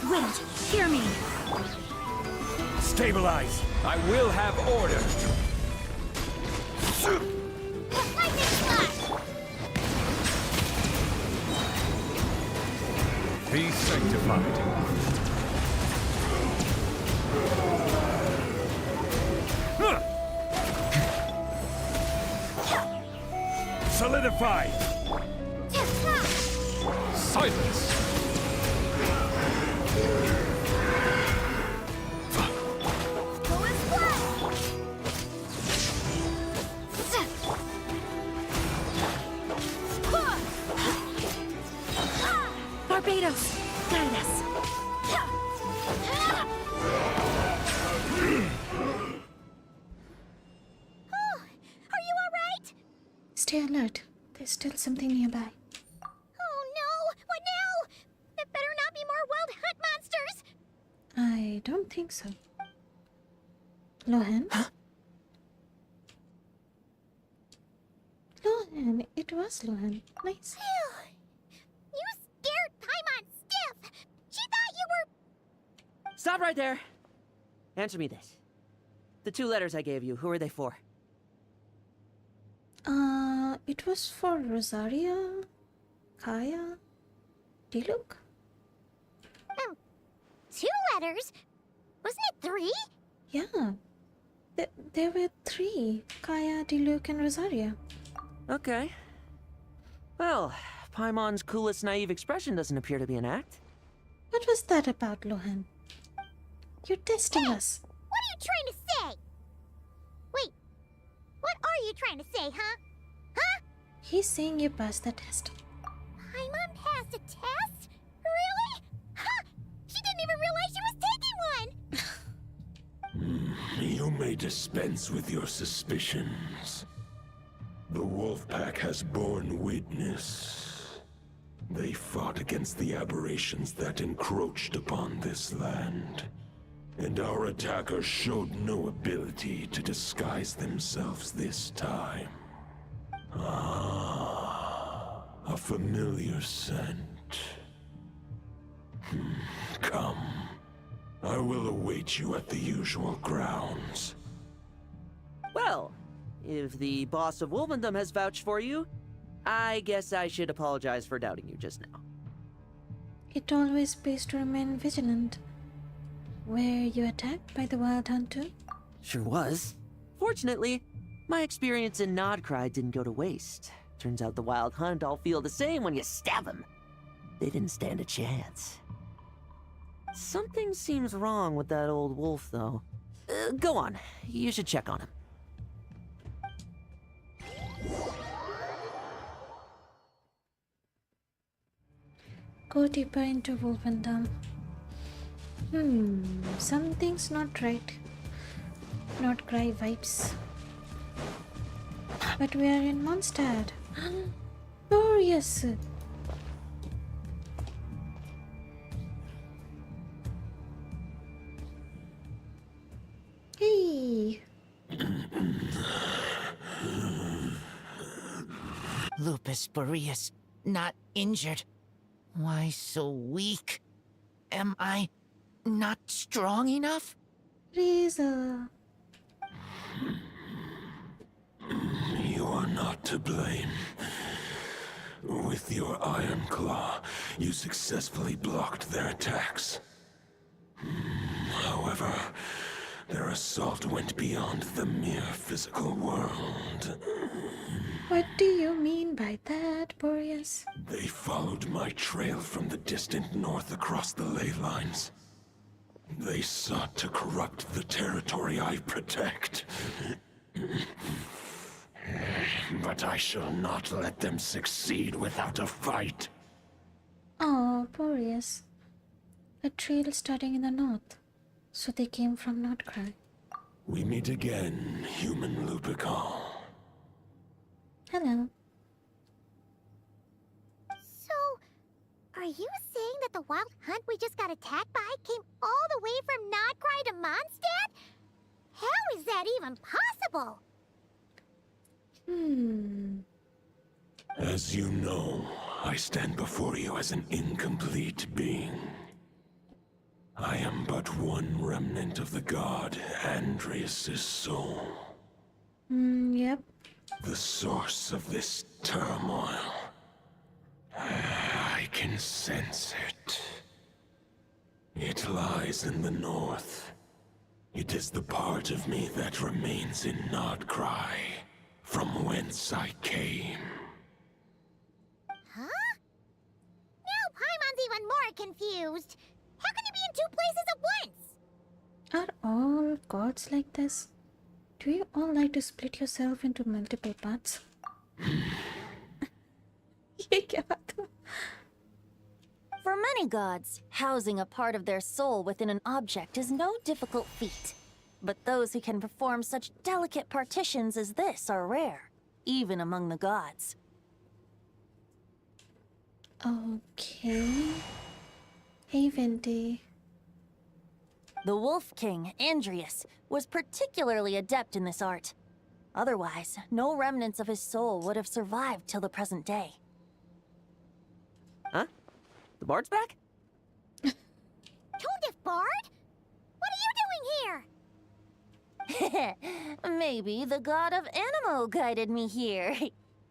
Wait, hear me. Stabilize. I will have order. Lightning slash! Be sanctified. Solidify. Silence. Barbados, guide us. Oh, are you all right? Stay alert. There's still something nearby. Oh no! What now? There better not be more wild hunt monsters. I don't think so. Lohan? Lohan, it was Lohan. Nice. You scared Paimon stiff. She thought you were... Stop right there. Answer me this. The 2 letters I gave you, who are they for? It was for Rosaria, Kaya, Diluc. 2 letters? Wasn't it 3? Yeah. There were 3. Kaya, Diluc, and Rosaria. Okay. Well, Paimon's coolest naive expression doesn't appear to be an act. What was that about, Lohan? You're testing us. What are you trying to say? Wait, what are you trying to say, huh? Huh? He's saying you passed the test. Paimon passed a test? Really? Huh? She didn't even realize she was taking one! You may dispense with your suspicions. The Wolfpack has borne witness. They fought against the aberrations that encroached upon this land. And our attackers showed no ability to disguise themselves this time. Ah, a familiar scent. Come. I will await you at the usual grounds. Well, if the boss of Wolvendom has vouched for you, I guess I should apologize for doubting you just now. It always pays to remain vigilant. Were you attacked by the Wild Hunt too? Sure was. Fortunately, my experience in Nodcry didn't go to waste. Turns out the Wild Hunt all feel the same when you stab them. They didn't stand a chance. Something seems wrong with that old wolf, though. Go on. You should check on him. Go deeper into Wolvendom. Something's not right. Not cry vibes. But we are in Mondstadt. Glorious! Hey! Lupus Boreas, not injured. Why so weak? Am I not strong enough? Razor. You are not to blame. With your Iron Claw, you successfully blocked their attacks. However, their assault went beyond the mere physical world. What do you mean by that, Boreas? They followed my trail from the distant north across the ley lines. They sought to corrupt the territory I protect. But I shall not let them succeed without a fight. Oh, Boreas. A trail starting in the north. So they came from Nordcry. We meet again, human Lupical. Hello. So, are you saying that the wild hunt we just got attacked by came all the way from Nordcry to Mondstadt? How is that even possible? As you know, I stand before you as an incomplete being. I am but one remnant of the god Andreas' soul. Yep. The source of this turmoil. I can sense it. It lies in the north. It is the part of me that remains in Nordcry, from whence I came. Huh? Now Paimon's even more confused. How can you be in two places at once? Are all gods like this? Do you all like to split yourself into multiple parts? For many gods, housing a part of their soul within an object is no difficult feat. But those who can perform such delicate partitions as this are rare, even among the gods. Okay. Hey, Venti. The Wolf King, Andreas, was particularly adept in this art. Otherwise, no remnants of his soul would have survived till the present day. Huh? The bard's back? Tone Deaf Bard? What are you doing here? Maybe the god of Animo guided me here.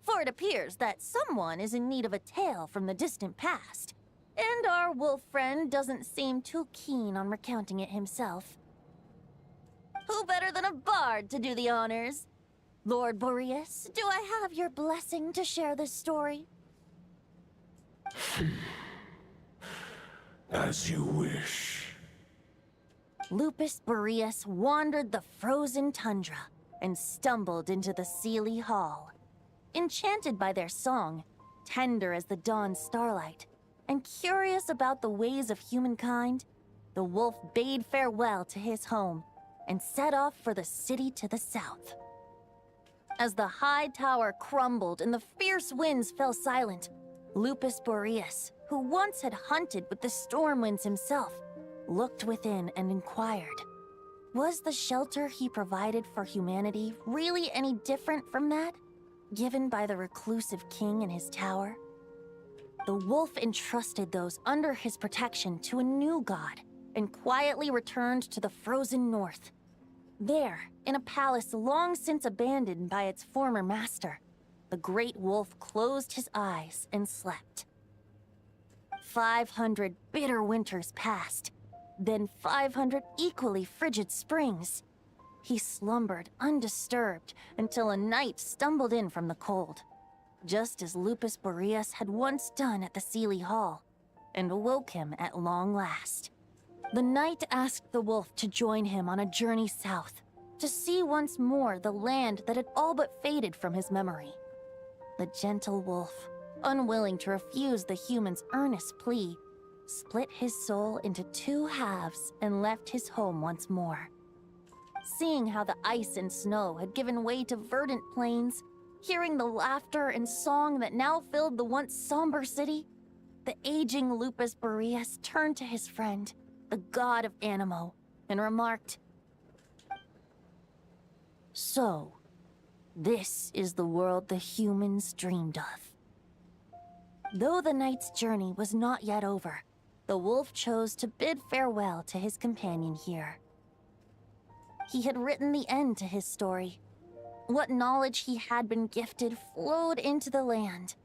For it appears that someone is in need of a tale from the distant past. And our wolf friend doesn't seem too keen on recounting it himself. Who better than a bard to do the honors? Lord Boreas, do I have your blessing to share this story? As you wish. Lupus Boreas wandered the frozen tundra and stumbled into the Sealy Hall. Enchanted by their song, tender as the dawn starlight, and curious about the ways of humankind, the wolf bade farewell to his home and set off for the city to the south. As the high tower crumbled and the fierce winds fell silent, Lupus Boreas, who once had hunted with the storm winds himself, looked within and inquired, was the shelter he provided for humanity really any different from that given by the reclusive king in his tower? The wolf entrusted those under his protection to a new god and quietly returned to the frozen north. There, in a palace long since abandoned by its former master, the great wolf closed his eyes and slept. 500 bitter winters passed, then 500 equally frigid springs. He slumbered undisturbed until a night stumbled in from the cold, just as Lupus Boreas had once done at the Sealy Hall, and awoke him at long last. The knight asked the wolf to join him on a journey south, to see once more the land that had all but faded from his memory. The gentle wolf, unwilling to refuse the human's earnest plea, split his soul into two halves and left his home once more. Seeing how the ice and snow had given way to verdant plains, Hearing the laughter and song that now filled the once somber city, the aging Lupus Boreas turned to his friend, the god of Animo, and remarked, "So, this is the world the humans dreamed of." Though the knight's journey was not yet over, the wolf chose to bid farewell to his companion here. He had written the end to his story. What knowledge he had been gifted flowed into the land.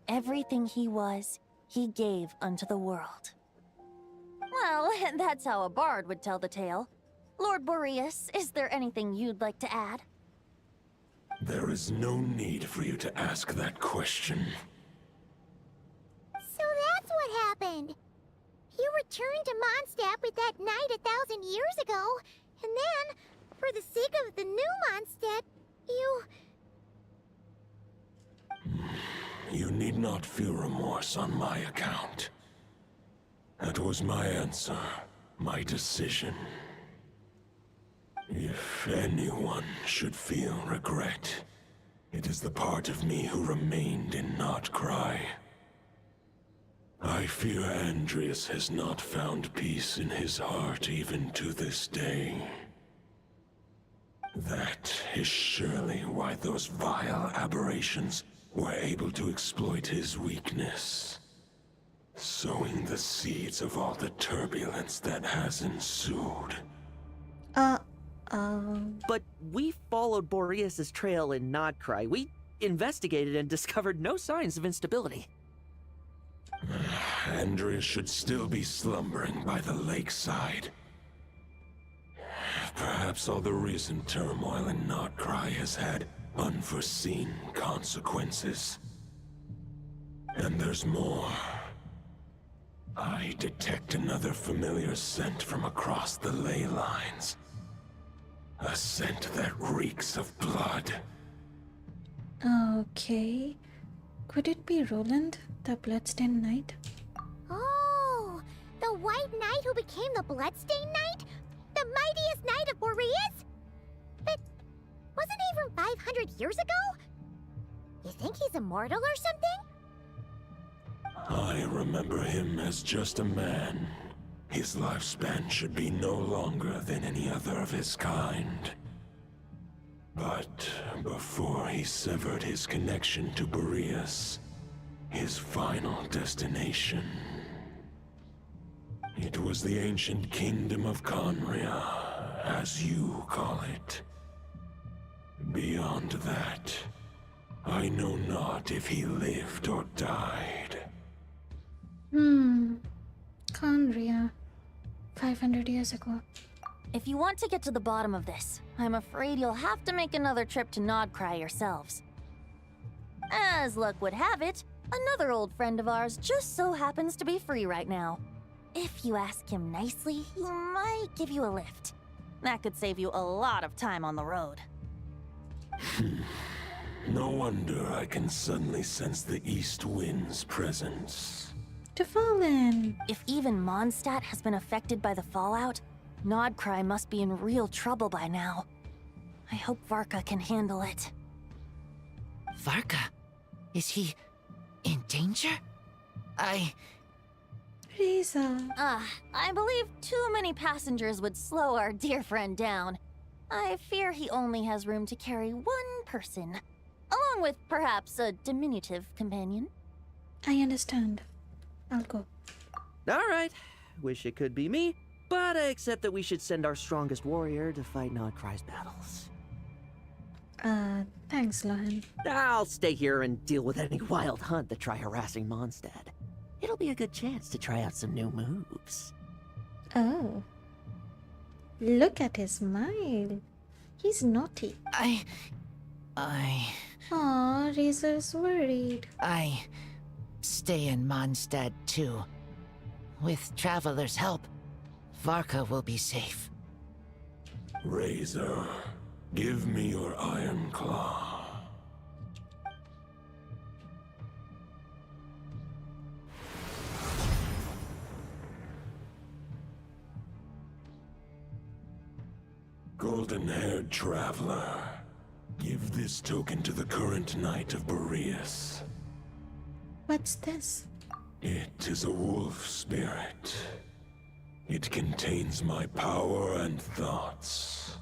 Everything he was, he gave unto the world. Well, that's how a bard would tell the tale. Lord Boreas, is there anything you'd like to add? There is no need for you to ask that question. So that's what happened. You returned to Mondstadt with that knight 1,000 years ago, and then, for the sake of the new Mondstadt, you... You need not feel remorse on my account. That was my answer, my decision. If anyone should feel regret, it is the part of me who remained in Notcry. I fear Andreas has not found peace in his heart even to this day. That is surely why those vile aberrations were able to exploit his weakness, sowing the seeds of all the turbulence that has ensued. But we followed Boreas' trail in Nodcry. We investigated and discovered no signs of instability. Andreas should still be slumbering by the lakeside. Perhaps all the recent turmoil in Notcry has had unforeseen consequences. And there's more. I detect another familiar scent from across the ley lines. A scent that reeks of blood. Okay. Could it be Roland, the Bloodstained Knight? Oh, the White Knight who became the Bloodstained Knight? The mightiest knight of Boreas? But wasn't he from 500 years ago? You think he's immortal or something? I remember him as just a man. His lifespan should be no longer than any other of his kind. But before he severed his connection to Boreas, his final destination, it was the ancient kingdom of Conria, as you call it. Beyond that, I know not if he lived or died. Conria. 500 years ago. If you want to get to the bottom of this, I'm afraid you'll have to make another trip to Nodcry yourselves. As luck would have it, another old friend of ours just so happens to be free right now. If you ask him nicely, he might give you a lift. That could save you a lot of time on the road. No wonder I can suddenly sense the east wind's presence. To Fallen! If even Mondstadt has been affected by the fallout, Nodcry must be in real trouble by now. I hope Varka can handle it. Varka? Is he in danger? Riza. I believe too many passengers would slow our dear friend down. I fear he only has room to carry one person, along with perhaps a diminutive companion. I understand. I'll go. Alright, wish it could be me, but I accept that we should send our strongest warrior to fight Nodcry's battles. Thanks, Lohan. I'll stay here and deal with any wild hunt that try harassing Mondstadt. It'll be a good chance to try out some new moves. Oh. Look at his smile. He's naughty. Aw, Razor's worried. I stay in Mondstadt too. With Traveler's help, Varka will be safe. Razor, give me your iron claw. Golden-haired traveler, Give this token to the current Knight of Boreas. What's this? It is a wolf spirit. It contains my power and thoughts.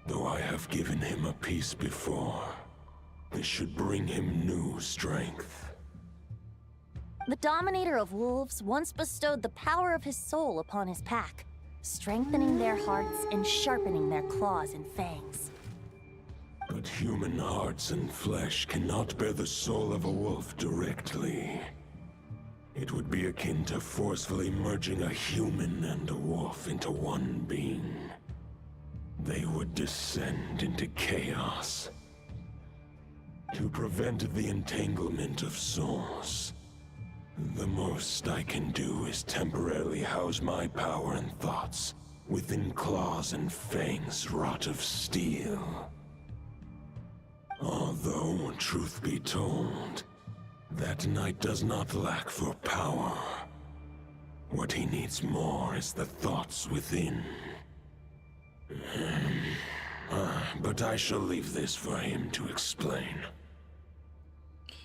Though I have given him a piece before, this should bring him new strength. The Dominator of Wolves once bestowed the power of his soul upon his pack, strengthening their hearts and sharpening their claws and fangs. But human hearts and flesh cannot bear the soul of a wolf directly. It would be akin to forcefully merging a human and a wolf into one being. They would descend into chaos. To prevent the entanglement of souls, the most I can do is temporarily house my power and thoughts within claws and fangs wrought of steel. Although, truth be told, that knight does not lack for power. What he needs more is the thoughts within. But I shall leave this for him to explain.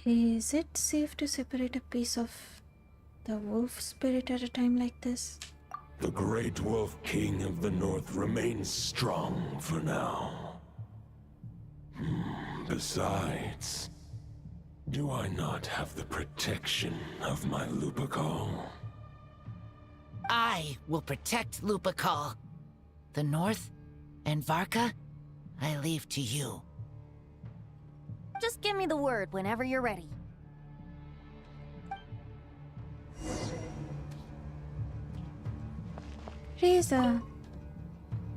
Is it safe to separate a piece of the wolf spirit at a time like this? The Great Wolf King of the North remains strong for now. Besides, do I not have the protection of my Lupacol? I will protect Lupacol. The North and Varka, I leave to you. Just give me the word whenever you're ready. Reza.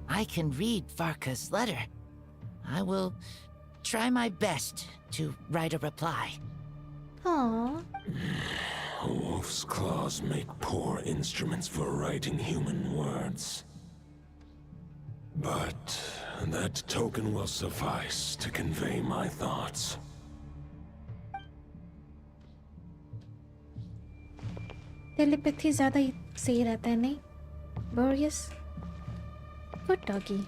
I can read Varka's letter. I will try my best to write a reply. Aww. A wolf's claws make poor instruments for writing human words. But that token will suffice to convey my thoughts. Telepathy ज़्यादा ही सही रहता है नहीं? Boreas? Good doggy.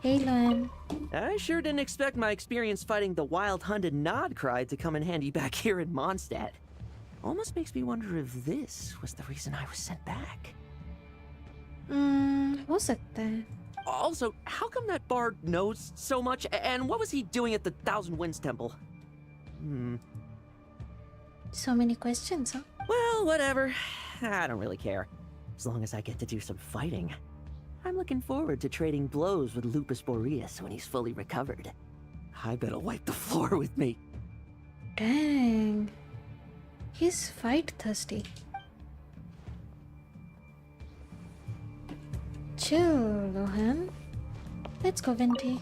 Hey, Luan. I sure didn't expect my experience fighting the wild-hunted Nodcry to come in handy back here in Mondstadt. Almost makes me wonder if this was the reason I was sent back. हो सकता है. Also, how come that bard knows so much, and what was he doing at the Thousand Winds Temple? So many questions, huh? Well, whatever. I don't really care. As long as I get to do some fighting. I'm looking forward to trading blows with Lupus Boreas when he's fully recovered. I bet he'll wipe the floor with me. Dang. He's fight thirsty. Chill, Lohan. Let's go, Venti.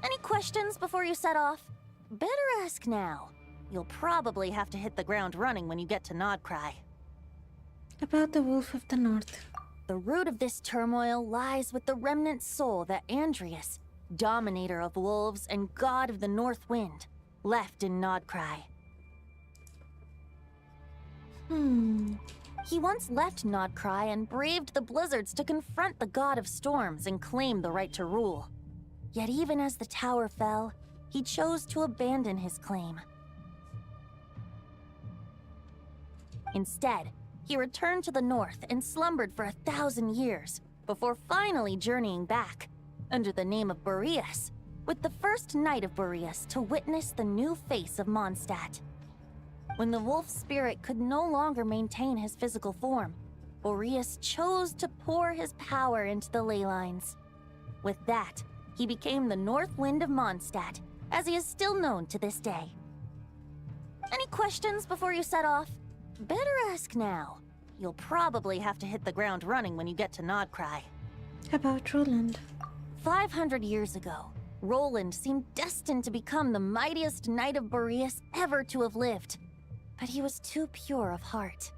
Any questions before you set off? Better ask now. You'll probably have to hit the ground running when you get to Nodcry. About the Wolf of the North. The root of this turmoil lies with the remnant soul that Andreas, Dominator of Wolves and God of the North Wind, left in Nodcry. He once left Nodcry and braved the blizzards to confront the God of Storms and claim the right to rule. Yet even as the tower fell, he chose to abandon his claim. Instead, he returned to the north and slumbered for 1,000 years, before finally journeying back, under the name of Boreas, with the first Knight of Boreas to witness the new face of Mondstadt. When the wolf spirit could no longer maintain his physical form, Boreas chose to pour his power into the ley lines. With that, he became the North Wind of Mondstadt, as he is still known to this day. Any questions before you set off? Better ask now. You'll probably have to hit the ground running when you get to Nodcry. About Roland. 500 years ago, Roland seemed destined to become the mightiest Knight of Boreas ever to have lived. But he was too pure of heart.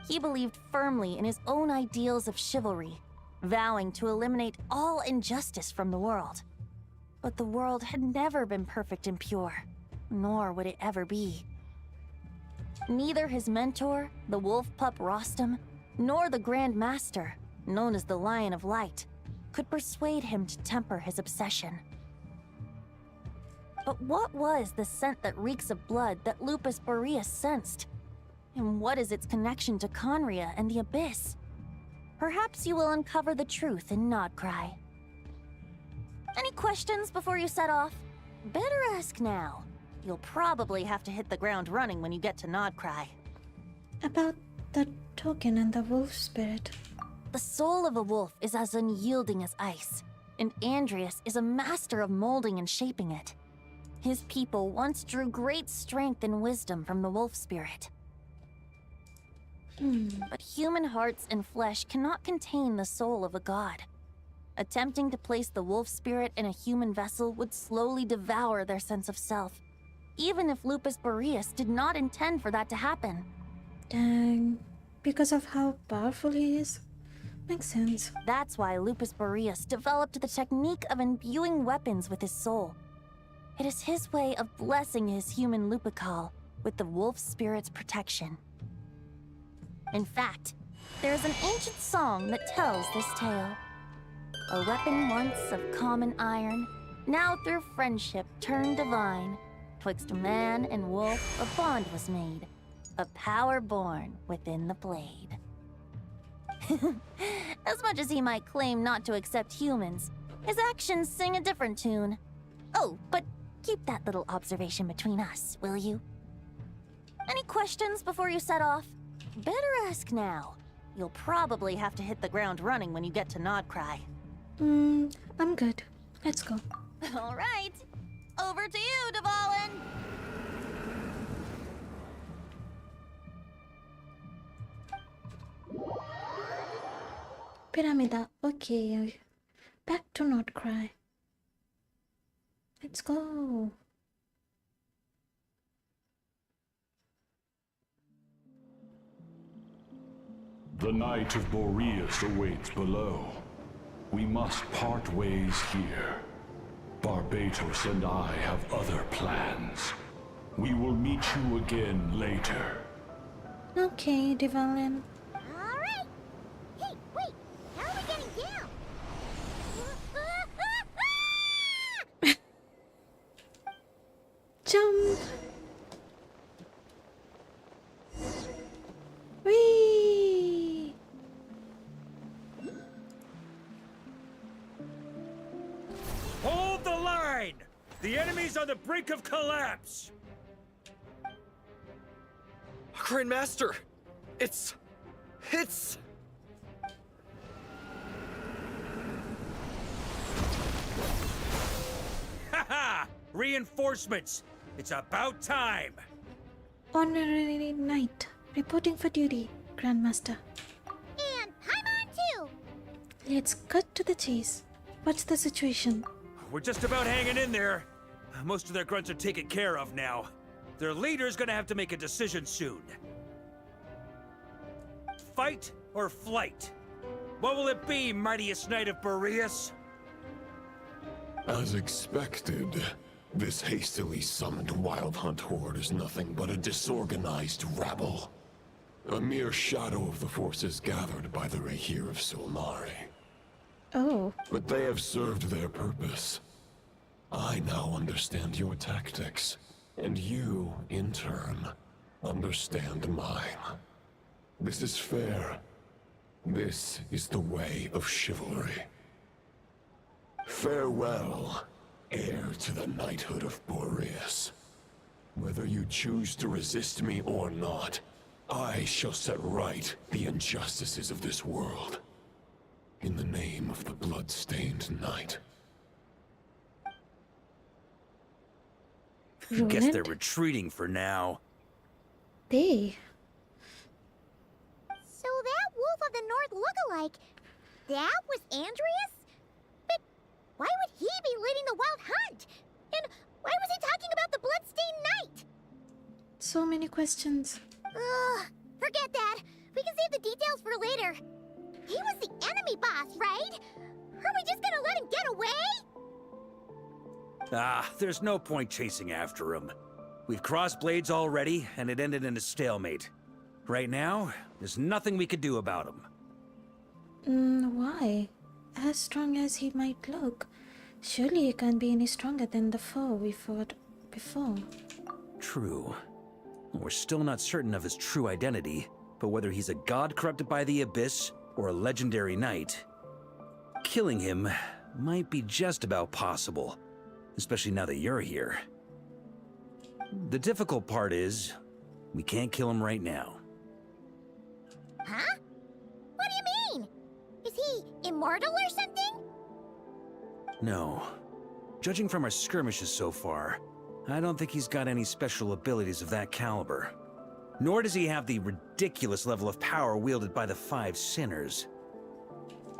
He believed firmly in his own ideals of chivalry, vowing to eliminate all injustice from the world. But the world had never been perfect and pure, nor would it ever be. Neither his mentor, the wolf pup Rostam, nor the Grand Master, known as the Lion of Light, could persuade him to temper his obsession. But what was the scent that reeks of blood that Lupus Boreas sensed? And what is its connection to Conria and the Abyss? Perhaps you will uncover the truth in Nodcry. Any questions before you set off? Better ask now. You'll probably have to hit the ground running when you get to Nodcry. About the token and the wolf spirit. The soul of a wolf is as unyielding as ice, and Andreas is a master of molding and shaping it. His people once drew great strength and wisdom from the wolf spirit. But human hearts and flesh cannot contain the soul of a god. Attempting to place the wolf spirit in a human vessel would slowly devour their sense of self, even if Lupus Boreas did not intend for that to happen. Dang. Because of how powerful he is? Makes sense. That's why Lupus Boreas developed the technique of imbuing weapons with his soul. It is his way of blessing his human Lupical with the wolf spirit's protection. In fact, there is an ancient song that tells this tale. A weapon once of common iron, now through friendship turned divine. Twixt man and wolf a bond was made, a power born within the blade. As much as he might claim not to accept humans, his actions sing a different tune. Oh, but keep that little observation between us, will you? Any questions before you set off? Better ask now. You'll probably have to hit the ground running when you get to Nodcry. I'm good. Let's go. All right. Over to you, Dvalin. Pyramida. Okay. Back to Nodcry. Let's go. The Knight of Boreas awaits below. We must part ways here. Barbatos and I have other plans. We will meet you again later. Okay, Dvalin. Alright! Hey, wait! How are we getting down? Jump! Whee! Hold the line! The enemy's on the brink of collapse! Grandmaster! It's... Haha! Reinforcements! It's about time! Honorary Knight, reporting for duty, Grandmaster. And Paimon too! Let's cut to the chase. What's the situation? We're just about hanging in there. Most of their grunts are taken care of now. Their leader's gonna have to make a decision soon. Fight or flight? What will it be, mightiest Knight of Boreas? As expected, this hastily summoned Wild Hunt horde is nothing but a disorganized rabble. A mere shadow of the forces gathered by the Redgear of Solnari. Oh. But they have served their purpose. I now understand your tactics, and you, in turn, understand mine. This is fair. This is the way of chivalry. Farewell, heir to the knighthood of Boreas. Whether you choose to resist me or not, I shall set right the injustices of this world. In the name of the blood-stained knight. Guess they're retreating for now. They? So that Wolf of the North lookalike, that was Andreas? But why would he be leading the Wild Hunt? And why was he talking about the Bloodstained Knight? So many questions. Ugh, forget that. We can save the details for later. He was the enemy boss, right? Are we just gonna let him get away? There's no point chasing after him. We've crossed blades already, and it ended in a stalemate. Right now, there's nothing we could do about him. Why? as strong as he might look. Surely he can't be any stronger than the foe we fought before. True. We're still not certain of his true identity, but whether he's a god corrupted by the Abyss or a legendary knight, killing him might be just about possible, especially now that you're here. The difficult part is, we can't kill him right now. Huh? What do you mean? Is he immortal or something? No. Judging from our skirmishes so far, I don't think he's got any special abilities of that caliber. Nor does he have the ridiculous level of power wielded by the 5 sinners.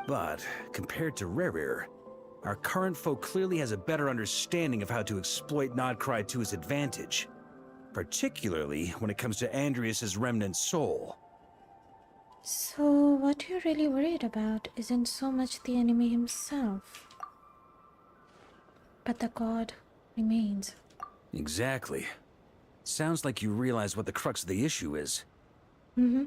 But, compared to Redgear, our current foe clearly has a better understanding of how to exploit Nodcry to his advantage. Particularly when it comes to Andreas's remnant soul. So, what you're really worried about isn't so much the enemy himself, but the god remains. Exactly. Sounds like you realize what the crux of the issue is. Mm-hmm.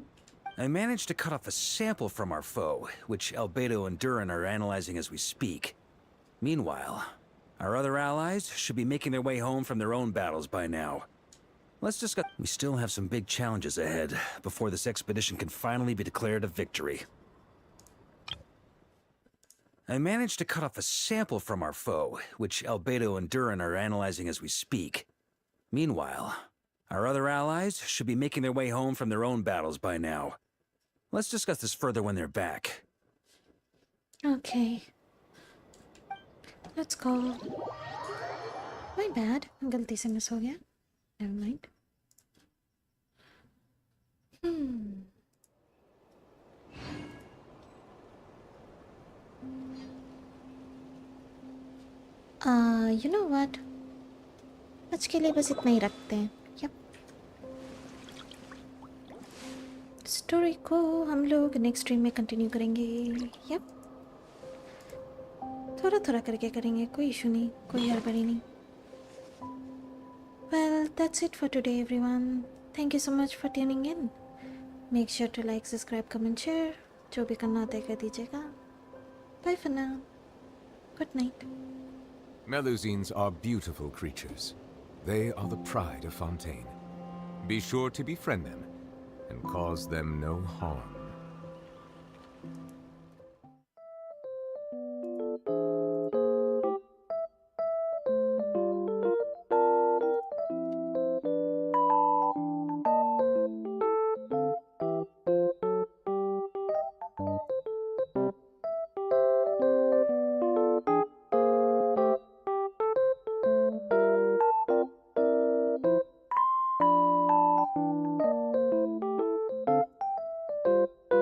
I managed to cut off a sample from our foe, which Albedo and Durin are analyzing as we speak. Meanwhile, our other allies should be making their way home from their own battles by now. Let's discuss. We still have some big challenges ahead before this expedition can finally be declared a victory. I managed to cut off a sample from our foe, which Albedo and Durin are analyzing as we speak. Meanwhile, our other allies should be making their way home from their own battles by now. Let's discuss this further when they're back. Okay. Let's go. My bad. गलती से miss हो गया. Never mind. You know what? आज के लिए बस इतना ही रखते हैं. Yep. स्टोरी को हम लोग नेक्स्ट स्ट्रीम में कंटिन्यू करेंगे. Yep. थोड़ा थोड़ा करके करेंगे. कोई इशू नहीं, कोई हड़बड़ी नहीं. Well, that's it for today, everyone. Thank you so much for tuning in. Make sure to like, subscribe, comment, share. जो भी करना होता है कर दीजिएगा. Bye for now. Good night. Melusines are beautiful creatures. They are the pride of Fontaine. Be sure to befriend them and cause them no harm.